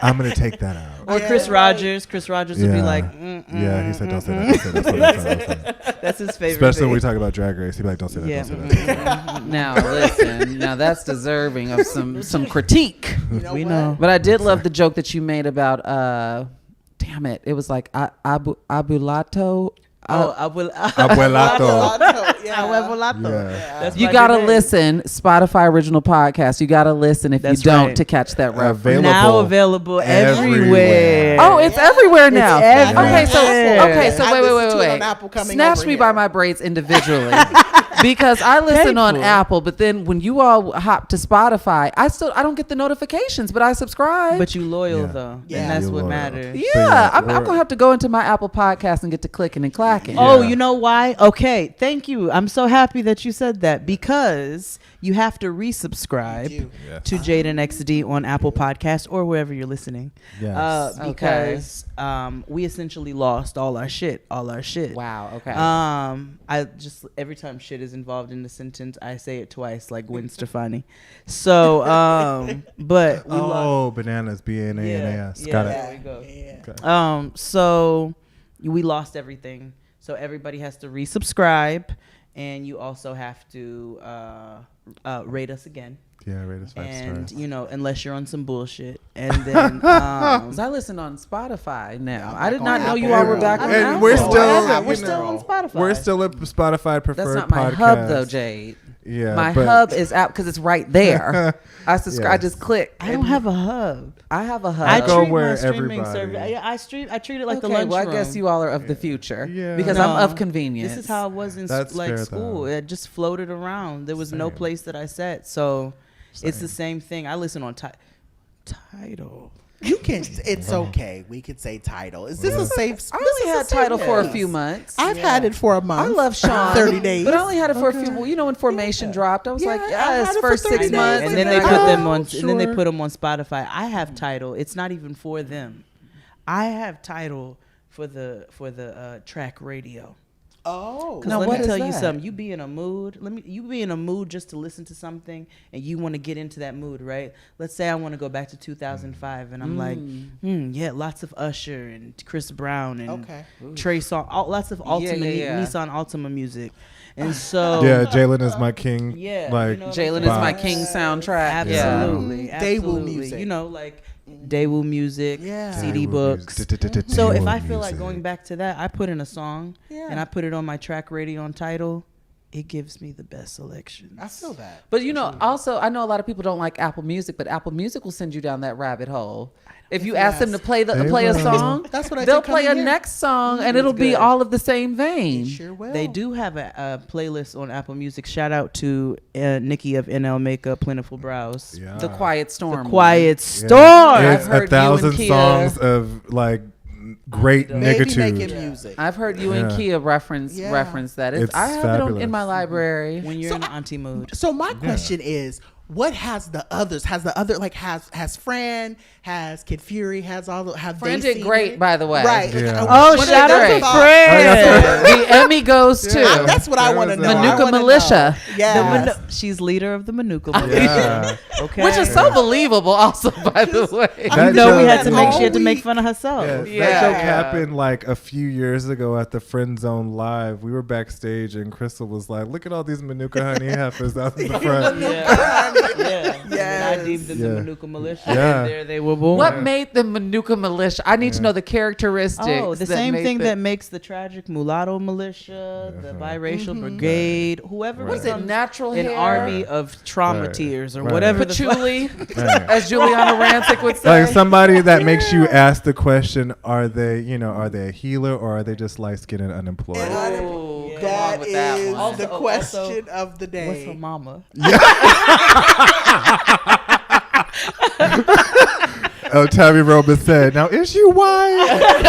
C: I'm gonna take that out.
D: Or Chris Rogers. Chris Rogers would be like,
C: yeah, he said, "Don't say that." Don't say that, don't say that, don't say that.
D: that's his favorite.
C: Especially when
D: thing.
C: we talk about Drag Race, he'd be like, "Don't say that."
D: Yeah.
C: Don't say that.
A: Now listen, now that's deserving of some critique.
B: You know
D: We
B: what?
D: know.
A: But I did love the joke that you made about damn it, it was like abulato.
D: Oh, I will.
C: Abuelato.
B: Yeah.
D: However, Lato.
C: Yeah.
D: That's
A: You
D: my
A: gotta
D: name.
A: listen. Spotify original podcast. You gotta listen if
D: That's
A: you don't
D: right.
A: to catch that reference.
C: Available
D: Now available
C: everywhere.
D: everywhere.
A: Oh, it's everywhere now.
D: everywhere.
A: Okay, so
B: I
A: wait,
B: listened to it
A: wait.
B: on Apple coming
A: Snatch
B: over
A: me
B: here.
A: by my braids individually. Because I listen on
D: Painful.
A: Apple, but then when you all hop to Spotify, I don't get the notifications, but I subscribe.
D: But you loyal
C: Yeah.
D: though,
B: Yeah.
D: and that's
C: You're
D: what
C: loyal.
D: matters.
A: yeah, I'm gonna have to go into my Apple podcast and get to clicking and clacking.
D: Oh,
C: Yeah.
D: you know why? Okay, thank you. I'm so happy that you said that because you have to resubscribe
B: You do.
C: Yes.
D: to Jade and XD on Apple Podcast or wherever you're listening.
C: Yes.
D: Because we essentially lost all our shit.
A: Wow. Okay.
D: I just every time shit is involved in the sentence, I say it twice, like Gwen Stefani. So, but we lost.
C: bananas, B-A-N-A-N-A-S.
D: Yeah,
C: Got
D: there
C: it.
D: we go.
B: Yeah.
D: So we lost everything. So everybody has to resubscribe, and you also have to rate us again.
C: Yeah, rate us 5
D: And
C: stars.
D: unless you're on some bullshit, and then
A: 'Cause I listen on Spotify now. I did not know you all were back on
C: And
A: Apple.
C: we're still-
D: we're
C: you
D: still on
C: know,
D: Spotify.
C: We're still a Spotify preferred
A: That's not my
C: podcast.
A: hub though, Jade.
C: Yeah,
A: My
C: but-
A: hub is out because it's right there. I subscribe. I
C: Yes.
A: just click.
D: I don't have a hub.
A: I have a hub.
D: I
C: go
D: treat
C: where
D: my streaming
C: everybody-
D: service. I treat it like the
A: Okay,
D: lunchroom.
A: well, I guess you all are of the future.
C: Yeah.
A: Because
D: No.
A: I'm of convenience.
D: This is how it was in
C: That's fair,
D: school.
C: though.
D: It just floated around. There was no
C: Same.
D: place that I sat. So it's the same thing. I listen on Tidal.
B: You can. It's okay. We could say title. Is this a safe?
A: I only had title for a few months.
B: I've had it for a month.
A: I love Sean.
B: 30 days.
A: But I only had it for a few. Well, you know, when Formation dropped, I was like,
B: I
A: yes,
B: had it for
A: first
B: 30
A: 6
B: days.
A: months.
D: And then
A: I
D: they put
A: got-
D: them on. And then they
C: sure.
D: put them on Spotify. I have Tidal. It's not even for them. I have Tidal for the track radio.
B: Oh.
D: Because
A: Now,
D: let
A: what
D: me
A: is
D: tell you
A: that?
D: something. You be in a mood. You be in a mood just to listen to something, and you want to get into that mood, right? Let's say I want to go back to 2005, and I'm like, yeah, lots of Usher and Chris Brown and
B: Okay.
D: Trey Songz, lots of
A: yeah.
D: Nissan Altima music, and so
C: Yeah, Jalen is my king.
D: Yeah,
C: like
D: you know what
A: Jalen is my king soundtrack.
D: absolutely,
B: Daewoo
D: absolutely.
B: music.
D: You know, like Daewoo music,
B: Yeah.
D: CD
C: Daewoo
D: books.
C: music.
D: So if
C: Daewoo
D: I feel like
C: music.
D: going back to that, I put in a song
B: Yeah.
D: and I put it on my track radio on Tidal. It gives me the best selections.
B: I feel that.
A: But you know, also I know a lot of people don't like Apple Music, but Apple Music will send you down that rabbit hole. If you ask them to play
C: They
A: play a
C: will.
A: song,
B: That's what I
A: they'll
B: did coming
A: play a
B: here.
A: next song, and it'll be
D: good.
A: all of the same vein.
B: Sure will.
D: They do have a playlist on Apple Music. Shout out to Nikki of NL Makeup, Plentiful Brows.
C: Yeah.
A: The Quiet Storm.
D: The Quiet
C: Yeah.
D: Storm.
A: I've
C: It's
A: heard you and
C: 1,000
A: Kia.
C: songs of like great
B: Baby
C: negatude.
B: making music.
A: I've heard you and
C: Yeah.
A: Kia reference
B: Yeah.
A: that.
C: It's
A: I have it in
C: fabulous.
A: my library.
D: When you're in an auntie mood.
B: So my question is, what has the others? Has the other like has Fran, has Kid Fury, has all the have
A: Fran
B: they
A: did
B: seen
A: great,
B: it?
A: by the way.
B: Right.
C: Yeah.
D: Oh,
A: What
D: shout
A: did
D: out
A: they
D: to
A: thought?
D: Fred.
A: The Emmy goes to
B: That's what I want to know. I
A: Manuka
B: wanna
A: Militia.
B: know. Yeah.
D: She's leader of the Manuka Militia.
C: Yeah.
D: Okay.
A: which is so believable, also, by the way.
C: That
D: You know, we
C: joke-
D: had to make.
B: all
D: She had to make
B: week.
D: fun of herself.
C: Yeah,
A: Yeah.
C: that joke happened like a few years ago at the Friend Zone Live. We were backstage and Crystal was like, "Look at all these Manuka honey heifers out in the front."
D: Yeah. And
B: Yes.
D: I deemed them
C: Yeah.
D: the Manuka Militia.
C: Yeah.
D: And there they were born.
A: What made the Manuka Militia? I need to know the characteristics.
D: Oh, the
A: that
D: same
A: made
D: thing
A: the-
D: that makes the tragic mulatto militia, the biracial brigade, whoever
C: What is
A: it,
D: becomes
A: natural
D: an
A: hair?
D: army of trauma
C: Right.
D: tears or
C: Right.
D: whatever the fuck.
A: Patchouli,
C: Right.
A: as Juliana Rancic would say.
C: Like somebody that makes you ask the question: Are they a healer or are they just light skinned and unemployed?
A: Oh, come
B: That
A: on with that
B: is
A: one.
B: the
D: Also-
B: question of the day.
D: What's her mama?
C: Oh, Tammy Roman said, "Now is she white?"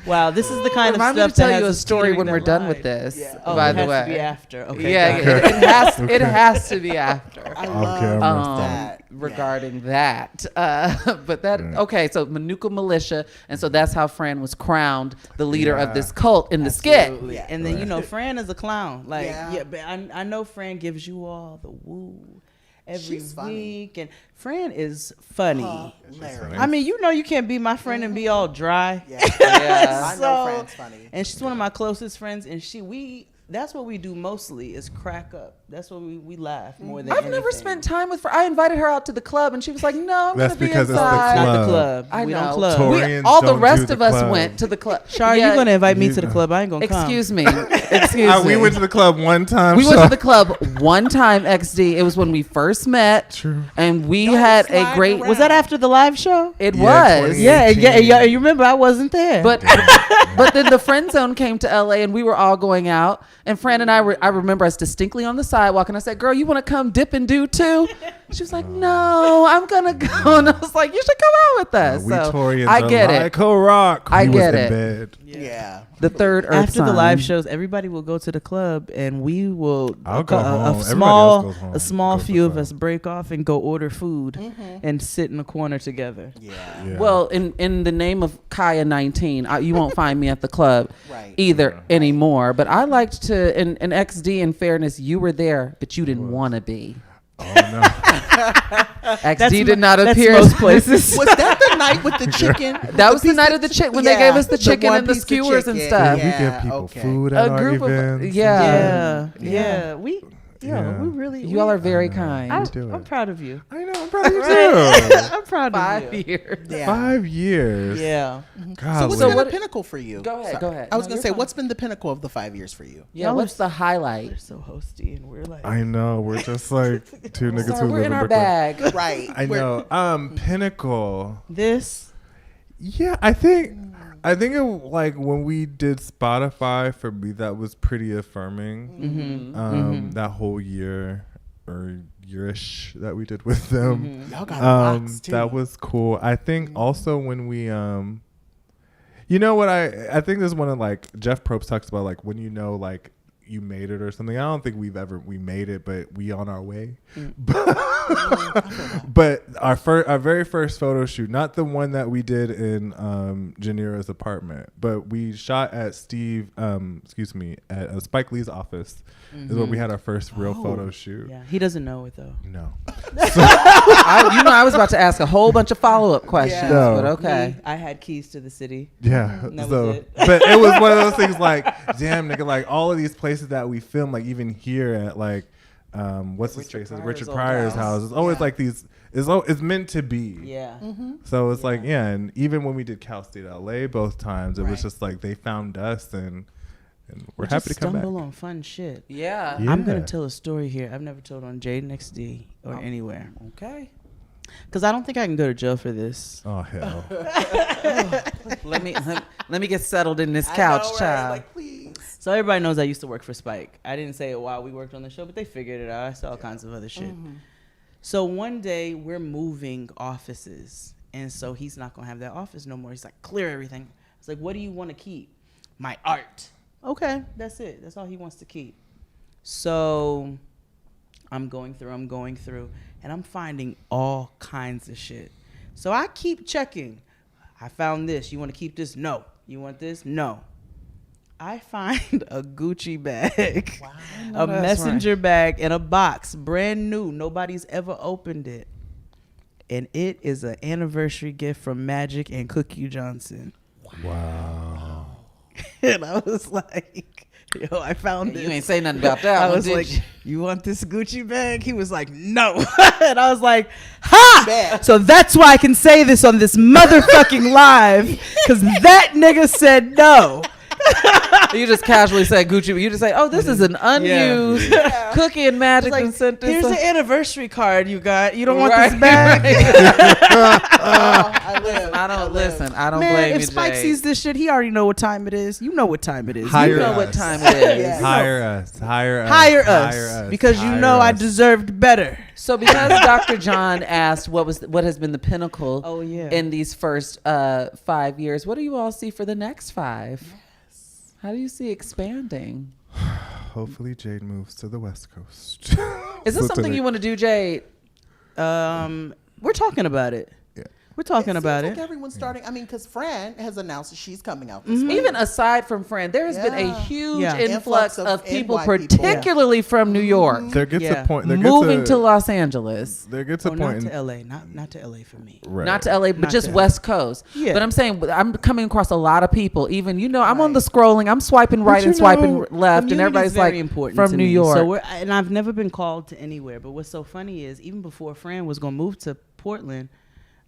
D: Wow, this is the kind of
A: Remind me
D: stuff
A: to tell
D: that
A: you a
D: has
A: story when
D: teetering
A: we're
D: that
A: done
D: line.
A: with this.
D: Oh,
A: By
D: it
A: the
D: has
A: way,
D: to be after. Okay,
A: yeah,
D: got it.
A: it has to be after.
B: I
C: Off
B: love
C: camera.
B: that.
A: Regarding that, but that okay. So Manuka Militia, and so that's how Fran was crowned the leader of this cult in the skit.
D: Absolutely. And then, you know, Fran is a clown. Like,
B: Yeah.
D: yeah, but I know Fran gives you all the woo every
B: She's funny.
D: week. And Fran is funny.
B: Hilarious.
D: I mean, you know, you can't be my friend and be all dry.
B: Yeah.
A: Yeah.
B: I know
D: So-
B: Fran's funny.
D: And she's one of my closest friends. And that's what we do mostly is crack up That's what we laugh more than
A: I've
D: anything.
A: never spent time with. I invited her out to the club, and she was like, "No, I'm
C: That's
A: gonna be
C: because it's the
A: inside."
C: club.
D: Not the club.
A: I
D: We
A: know.
D: don't club.
C: Torians
A: All the
C: don't
A: rest
C: do
A: of
C: the
A: us
C: club.
A: went to the club.
D: Shar,
A: Yeah,
D: you're gonna invite me to the club. I ain't gonna come.
A: Excuse me. Excuse me.
C: We went to the club one time.
A: We went to the club one time, XD. It was when we first met.
C: True.
A: And we
B: Y'all
A: had a
B: sliding
A: great.
B: around.
D: Was that after the live show?
A: It
C: Yeah,
A: was.
C: 2018.
D: Yeah. You remember I wasn't there.
A: But but then the friend zone came to LA and we were all going out. And Fran and I remember us distinctly on the sidewalk, and I said, "Girl, you want to come dip and do too?" She was like, "No, I'm gonna go." And I was like, "You should come out with us."
C: We
A: So
C: Torians
A: I get
C: are
A: it.
C: like a rock.
A: I
C: He
A: get
C: was
A: it.
C: in bed.
B: Yeah.
A: The third Earth
D: after the
A: sign.
D: live shows, everybody will go to the club, and we will.
C: I'll go home.
D: A
C: Everybody else
D: small,
C: goes home,
D: a small
C: goes to
D: few
C: the
D: of
C: club.
D: us break off and go order food and sit in the corner together.
B: Yeah.
C: Yeah.
A: Well, in the name of Kaya 19, you won't find me at the club
B: Right.
A: either anymore. But I liked to, in XD, in fairness, you were there, but you didn't want to be.
C: Oh no.
A: XD did not
D: That's
A: appear.
D: most places.
B: Was that the night with the chicken?
A: That was the night of the chicken when they gave us the chicken
B: one
A: and the
B: piece of
A: skewers and
B: chicken.
A: stuff.
C: We give
B: Yeah,
C: people
B: okay.
C: food at
A: A
C: our
A: group of-
C: events.
A: yeah.
D: Yeah. We really.
A: You all are very kind.
D: I'm proud of you.
C: I know. I'm proud of you too.
D: I'm proud of
A: 5
D: you.
A: years.
B: Yeah.
C: 5 years.
D: Yeah.
C: God,
B: So what's been the pinnacle for you?
A: Go ahead,
B: Sorry.
A: go ahead.
B: I was
A: No,
B: gonna
A: you're
B: say,
A: fine.
B: what's been the pinnacle of the 5 years for you?
A: Yeah, what's the highlight?
D: They're so hosty, and we're like.
C: I know. We're just like two niggas
A: Sorry,
C: who
A: we're
C: live
A: in our
C: Brooklyn.
A: bag.
B: Right.
C: I know. Pinnacle.
D: This.
C: Yeah, I think it, like when we did Spotify, for me that was pretty affirming. That whole year or yearish that we did with them.
B: Y'all got box too.
C: That was cool. I think also when we you know what, I think this is one of, like, Jeff Probst talks about, like, when you know, like, you made it or something. I don't think we made it, but we on our way. But our very first photo shoot, not the one that we did in Janira's apartment, but we shot at at Spike Lee's office is where we had our first real photo shoot.
D: Yeah. He doesn't know it though.
C: No.
A: I was about to ask a whole bunch of follow-up questions,
C: Yeah. No.
A: but okay.
D: I had keys to the city.
C: Yeah.
D: That
C: So,
D: was it.
C: but it was one of those things like, damn, nigga, like all of these places that we film, like even here at like, what's his face? Richard Pryor's house. It's always like these. It's meant to be.
D: Yeah.
C: So it's like, yeah, and even when we did Cal State LA both times, it was just like they found us and we're happy to come back.
D: Stumble on fun shit.
A: Yeah.
D: I'm gonna tell a story here I've never told on Jade and XD or anywhere.
A: Okay.
D: Because I don't think I can go to jail for this.
C: Oh hell.
A: Let me get settled in this couch, child.
B: Like, please.
D: So everybody knows I used to work for Spike. I didn't say it while we worked on the show, but they figured it out. I saw all kinds of other shit. So one day we're moving offices, and so he's not gonna have that office no more. He's like, clear everything. It's like, what do you want to keep? My art. Okay, that's it. That's all he wants to keep. So I'm going through, and I'm finding all kinds of shit. So I keep checking. I found this. You want to keep this? No. You want this? No. I find a Gucci bag, a messenger bag in a box, brand new. Nobody's ever opened it. And it is an anniversary gift from Magic and Cookie Johnson.
C: Wow.
D: And I was like, yo, I found this.
A: You ain't say nothing about that.
D: I
A: one,
D: was
A: did
D: like,
A: you?
D: you want this Gucci bag? He was like, no. And I was like, ha!
B: Bad.
D: So that's why I can say this on this motherfucking live, because that nigga said no.
A: You just casually said Gucci, but you just say, "Oh, this is an unused Cookie and Magic."
D: Like,
A: and sent this
D: here's
A: up.
D: the anniversary card you got. You don't want
A: Right,
D: this bag?
A: I don't
D: Man,
A: blame
D: if
A: you,
D: Spike
A: Jade.
D: sees this shit, he already know what time it is. You know what time it is.
C: Hire
A: You know
C: us.
A: what time it is.
B: Yeah.
C: Hire us. Hire us.
D: Because you know I deserved better.
A: So because Dr. John asked what has been the pinnacle
D: Oh, yeah.
A: in these first 5 years, what do you all see for the next 5? How do you see expanding?
C: Hopefully Jade moves to the West Coast.
A: Is this something you want to do, Jade?
D: We're talking about it.
C: Yeah.
D: We're talking about
B: Like
D: it.
B: everyone's starting. I mean, because Fran has announced that she's coming out.
A: Even aside from Fran, there has been a huge influx of people,
B: NY
A: particularly from New York,
C: There gets a point.
A: moving to Los Angeles.
C: There gets a point.
D: Not to LA. Not to LA for me.
C: Right.
A: Not to LA, but
D: Not
A: just
D: to
A: West Coast.
D: Yeah.
A: But I'm saying I'm coming across a lot of people. Even I'm on the scrolling, I'm swiping right and swiping left, and everybody's
D: very
A: like
D: important
A: from
D: to
A: New
D: me.
A: York.
D: So and I've never been called to anywhere. But what's so funny is even before Fran was gonna move to Portland,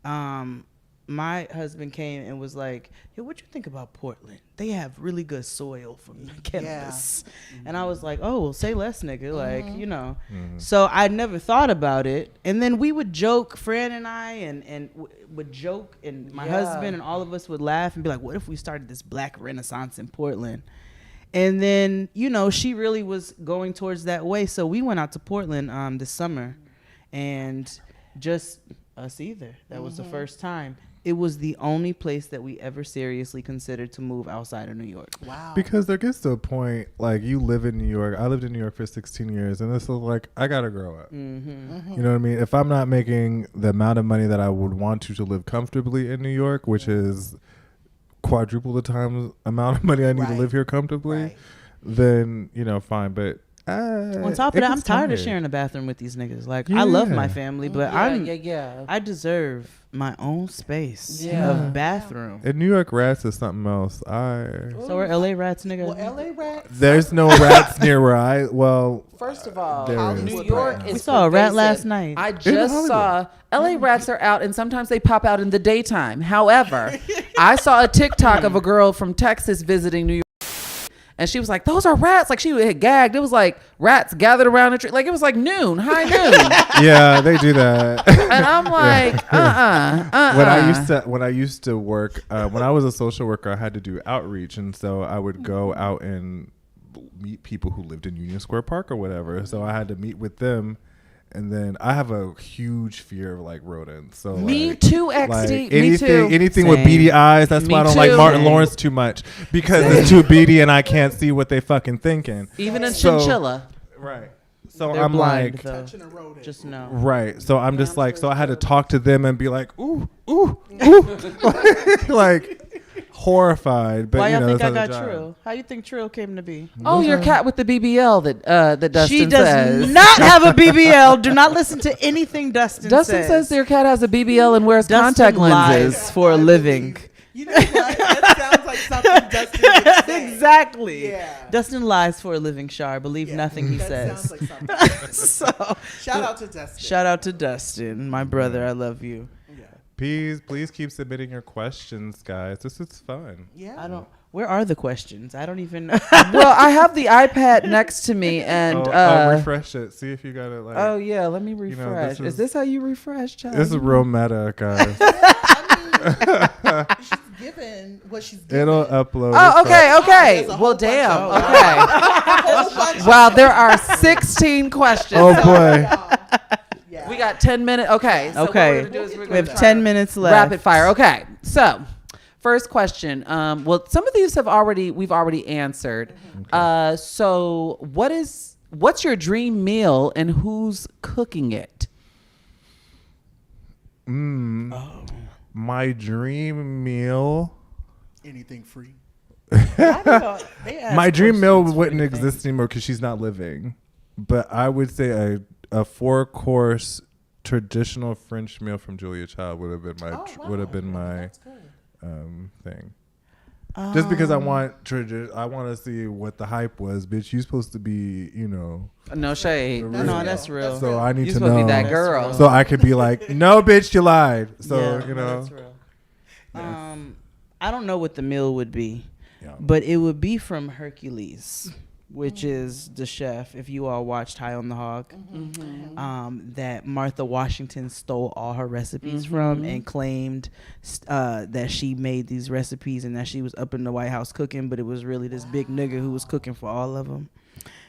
D: my husband came and was like, "Hey, what you think about Portland? They have really good soil for cannabis." And I was like, "Oh, well, say less, nigga." Like, So I never thought about it. And then we would joke, Fran and I, and would joke, and my husband and all of us would laugh and be like, "What if we started this Black Renaissance in Portland?" And then, she really was going towards that way. So we went out to Portland this summer, and just us either. That was the first time. It was the only place that we ever seriously considered to move outside of New York.
B: Wow.
C: Because there gets to a point, like, you live in New York. I lived in New York for 16 years, and this was like, I got to grow up.
D: Mm-hmm.
C: You know what I mean? If I'm not making the amount of money that I would want to live comfortably in New York, which is quadruple the times amount of money I need to live here comfortably, then, fine. But
D: on top of that, I'm tired of sharing a bathroom with these niggas. Like, I love my family, but I deserve my own space of bathroom.
C: And New York rats is something else.
D: So are LA rats, nigga?
B: Well, LA rats.
C: There's no rats near where I. Well,
A: first of all,
C: there
A: New
C: is.
A: York is.
D: We saw a rat last night.
A: I just saw LA rats are out, and sometimes they pop out in the daytime. However, I saw a TikTok of a girl from Texas visiting New York. And she was like, "Those are rats." Like, she had gagged. It was like rats gathered around a tree. Like, it was like high noon.
C: Yeah, they do that.
A: And I'm like,
C: When I used to work, when I was a social worker, I had to do outreach, and so I would go out and meet people who lived in Union Square Park or whatever. So I had to meet with them. And then I have a huge fear of like rodents. So
A: me too, XD.
C: Like
A: me too.
C: Anything with beady eyes. That's why I don't like Martin Lawrence too much, because it's too beady and I can't see what they fucking thinking.
A: Even a chinchilla.
C: Right. So
D: They're
C: I'm
D: blind,
C: like,
D: though. Just know.
C: Right. So I'm just like, so I had to talk to them and be like, ooh, like horrified. But
D: why y'all think
C: that's
D: I
C: how
D: got Trill? How you think Trill came to be?
A: Oh, your cat with the BBL that Dustin
D: She does
A: says.
D: not have a BBL. Do not listen to anything Dustin says.
A: Dustin says your cat has a BBL and wears
D: Dustin
A: contact lenses
D: lies for a living.
B: You know what? That sounds like something Dustin would say.
D: Exactly.
B: Yeah.
D: Dustin lies for a living, Shar. Believe nothing he says.
B: Sounds like something.
D: So,
B: shout out to Dustin.
D: Shout out to Dustin, my brother. I love you.
C: Please keep submitting your questions, guys. This is fun.
B: Yeah.
D: Where are the questions? I don't even know.
A: Well, I have the iPad next to me, and
C: refresh it. See if you got it. Like,
A: oh yeah, let me refresh. Is this how you refresh, child?
C: This is real meta, guys.
B: She's given what she's given.
C: It'll upload.
A: Oh, okay. Well, damn. Okay. Wow, there are 16 questions.
C: Oh boy.
A: We got 10 minutes. Okay. So
D: okay. We have 10 minutes left.
A: Rapid fire. Okay. So, first question. Well, some of these we've already answered. Okay. So what's your dream meal and who's cooking it?
C: My dream meal.
B: Anything free.
C: My dream meal wouldn't exist anymore because she's not living. But I would say a 4-course traditional French meal from Julia Child would have been my thing. Just because I want to see what the hype was, bitch. You supposed to be,
A: no shade.
D: No, that's real.
C: So I need
A: You're
C: to
A: supposed
C: know.
A: to be that girl.
C: So I could be like, no, bitch, you lied. So
D: that's real. I don't know what the meal would be, but it would be from Hercules, which is the chef. If you all watched High on the Hog, that Martha Washington stole all her recipes from and claimed that she made these recipes and that she was up in the White House cooking, but it was really this big nigga who was cooking for all of them.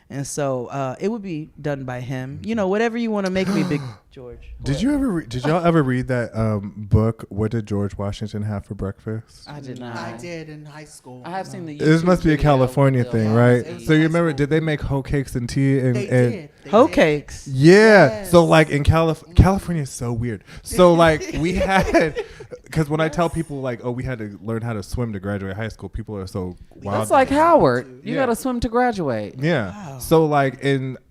D: And so it would be done by him. Whatever you want to make me big. George.
C: Did y'all ever read that book? What did George Washington have for breakfast?
A: I did not.
B: I did in high school.
A: I have seen the.
C: This must be a
A: YouTube video
C: California
A: with
C: thing,
A: Bill
C: right?
A: Cosby.
C: So you remember? Did they make hoe cakes and tea? And
B: They did.
D: Hoe cakes.
C: Yeah.
B: Yes.
C: So like in California is so weird. So like we had, because when I tell people like, oh, we had to learn how to swim to graduate high school, people are so wild.
A: That's like Howard. You
C: Yeah.
A: got to swim to graduate.
C: Yeah.
D: Wow.
C: So like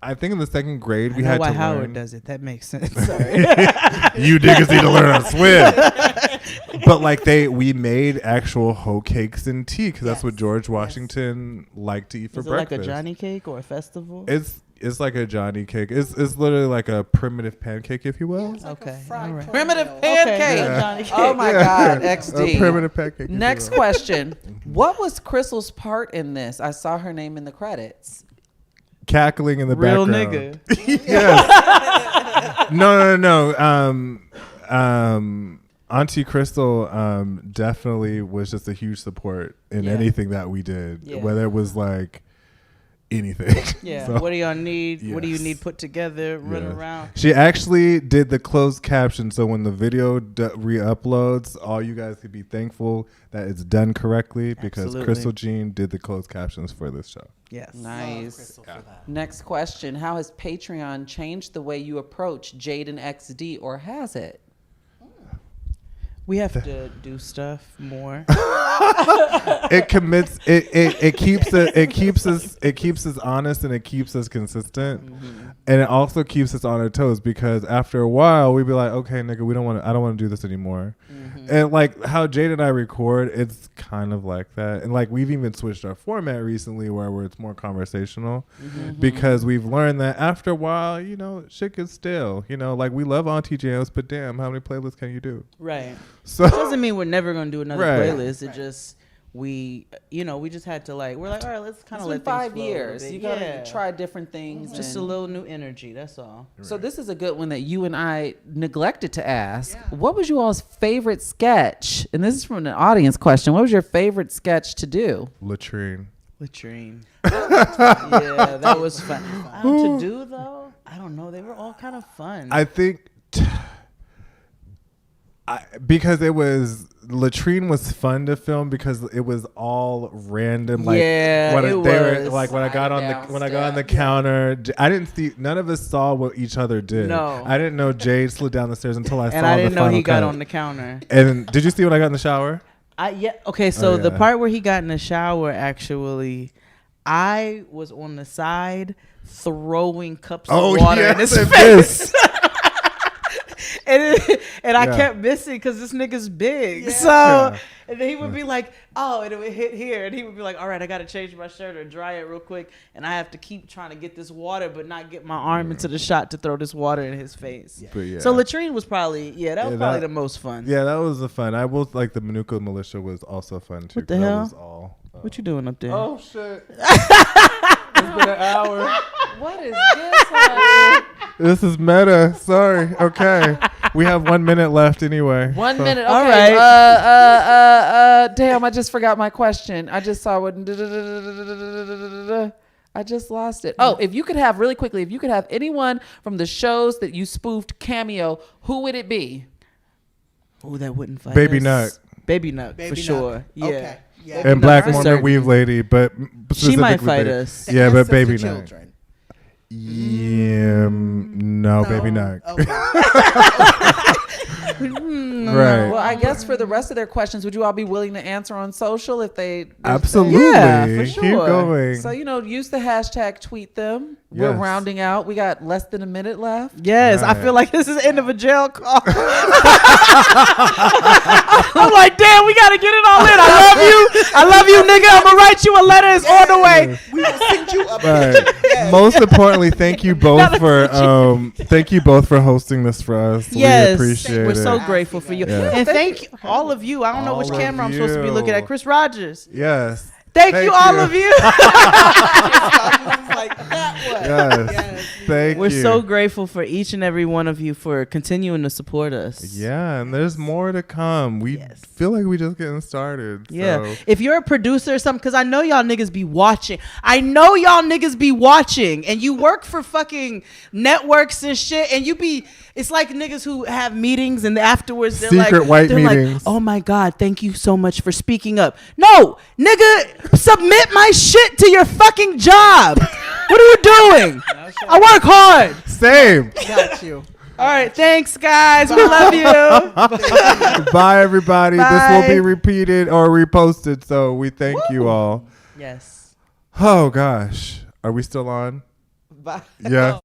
C: I think in the second grade we
D: I know
C: had
D: why
C: to
D: Howard
C: learn.
D: does it. That makes sense. Sorry.
C: You niggas need to learn how to swim. But like we made actual hoe cakes and tea because that's what George Washington liked to eat for
D: Is it
C: breakfast.
D: like a Johnny cake or a festival?
C: It's like a Johnny cake. It's literally like a primitive pancake, if you will.
D: Okay.
B: Fried
D: all right.
A: Primitive
B: cornmeal.
A: pancake.
D: Yeah. Johnny cake.
A: Oh my God, XD.
C: A primitive pancake. if you
A: Next
C: will.
A: question. What was Crystal's part in this? I saw her name in the credits.
C: Cackling in the
D: Real
C: background.
D: nigga.
C: Yes. No. Auntie Crystal definitely was just a huge support in
D: Yeah.
C: anything that we did,
D: Yeah.
C: whether it was like anything.
D: Yeah.
C: So,
D: What do y'all need? What do you
C: yes.
D: need put together? Run
C: yes.
D: around.
C: She actually did the closed caption, so when the video re-uploads, all you guys could be thankful that it's done correctly because
D: Absolutely.
C: Crystal Jean did the closed captions for this show.
D: Yes.
A: Nice. Next question. How has Patreon changed the way you approach Jade and XD, or has it?
D: We have to do stuff more.
C: It commits. It keeps us honest and it keeps us consistent, and it also keeps us on our toes because after a while we be like, okay, nigga, I don't want to do this anymore. And like how Jade and I record, it's kind of like that. And like we've even switched our format recently where it's more conversational because we've learned that after a while, shit gets stale. Like we love Auntie Jams, but damn, how many playlists can you do?
D: Right.
C: So
D: It doesn't mean we're never gonna do another
C: Right.
D: playlist. It just we just had to we're like, all right, let's kind
A: It's
D: of
A: been
D: let
A: 5
D: things flow a little
A: years.
D: bit.
A: You gotta
D: Yeah.
A: try different things.
D: Just a
A: and-
D: little new energy. That's all.
A: So this is a good one that you and I neglected to ask. What was you all's favorite sketch? And this is from an audience question. What was your favorite sketch to do?
C: latrine.
D: Latrine. Yeah, that was fun. To do though, I don't know. They were all kind of fun.
C: I think because it was latrine was fun to film because it was all random. Like
D: Yeah,
C: when
D: it
C: they were
D: was.
C: like when I got on the counter, I didn't see. None of us saw what each other did.
D: No.
C: I didn't know Jade slid down the stairs until I saw
D: and I didn't
C: the
D: know
C: final
D: he got
C: cut.
D: on the counter.
C: And did you see when I got in the shower?
D: Okay, so the
C: yeah.
D: part where he got in the shower, actually, I was on the side throwing cups of water in his face. And I kept missing because this nigga's big. So, and then he would be like, oh, and it would hit here. And he would be like, all right, I got to change my shirt or dry it real quick. And I have to keep trying to get this water, but not get my arm into the shot to throw this water in his face.
C: But yeah.
D: So latrine was probably, that was probably the most fun.
C: Yeah, that was the fun. I will like the Manuka Militia was also fun too.
D: What the
C: 'cause that
D: hell?
C: was all,
D: What you doing up there?
C: oh shit! It's been an hour.
A: What is this? honey?
C: This is meta. Sorry. Okay. We have 1 minute left anyway.
A: 1
C: so-
A: minute. Okay.
D: All right.
A: Damn, I just forgot my question. I just saw what. I just lost it. Oh, if you could have anyone from the shows that you spoofed cameo, who would it be?
D: Oh, that wouldn't fight
C: Baby
D: us.
C: Nut.
D: Baby Nut, for sure. Yeah.
B: Okay. Yeah.
C: And Black
D: for
C: Wonder
D: certain.
C: Weave Lady, but
D: She might
C: specifically
D: fight
C: Baby-
D: us.
C: Yeah, but
B: Ancestor
C: Baby Nut.
B: children.
C: Yeah, no, Baby Nut.
B: Okay.
A: Well, I guess for the rest of their questions, would you all be willing to answer on social if they?
C: Absolutely.
D: Yeah, for
C: Keep
D: sure.
C: going.
A: So use the hashtag, tweet them. We're
C: Yes.
A: rounding out. We got less than a minute left.
D: Yes, I
C: Right.
D: feel like this is the end of a jail call. I'm like, damn, we gotta get it all in. I love you, nigga. I'm gonna write you a letter. It's on the way.
B: We will send you a
C: Right. Most importantly, thank you both for hosting this for us.
D: Yes,
C: we appreciate
D: we're
C: it.
D: so grateful for you,
C: Yeah.
D: and thank you, all of you. I don't know which
C: All of
D: camera I'm supposed to be looking
C: you.
D: at. Chris Rogers.
C: Yes.
D: Thank you, all of you.
B: like that one.
C: Yes. Thank
D: We're
C: you.
D: so grateful for each and every one of you for continuing to support us.
C: Yeah, and there's more to come. We feel like we just getting started.
D: Yeah.
C: So.
D: If you're a producer or something, because I know y'all niggas be watching. And you work for fucking networks and shit. And it's like niggas who have meetings and afterwards they're
C: Secret white
D: they're
C: meetings.
D: like, oh my God, thank you so much for speaking up. No, nigga, submit my shit to your fucking job. What are you doing? I work hard.
C: Same.
B: Got you.
D: All right, thanks, guys. We love you.
C: Bye, everybody.
D: Bye.
C: This will be repeated or reposted, so we thank you all.
D: Yes.
C: Oh, gosh. Are we still on?
B: Bye.
C: Yeah.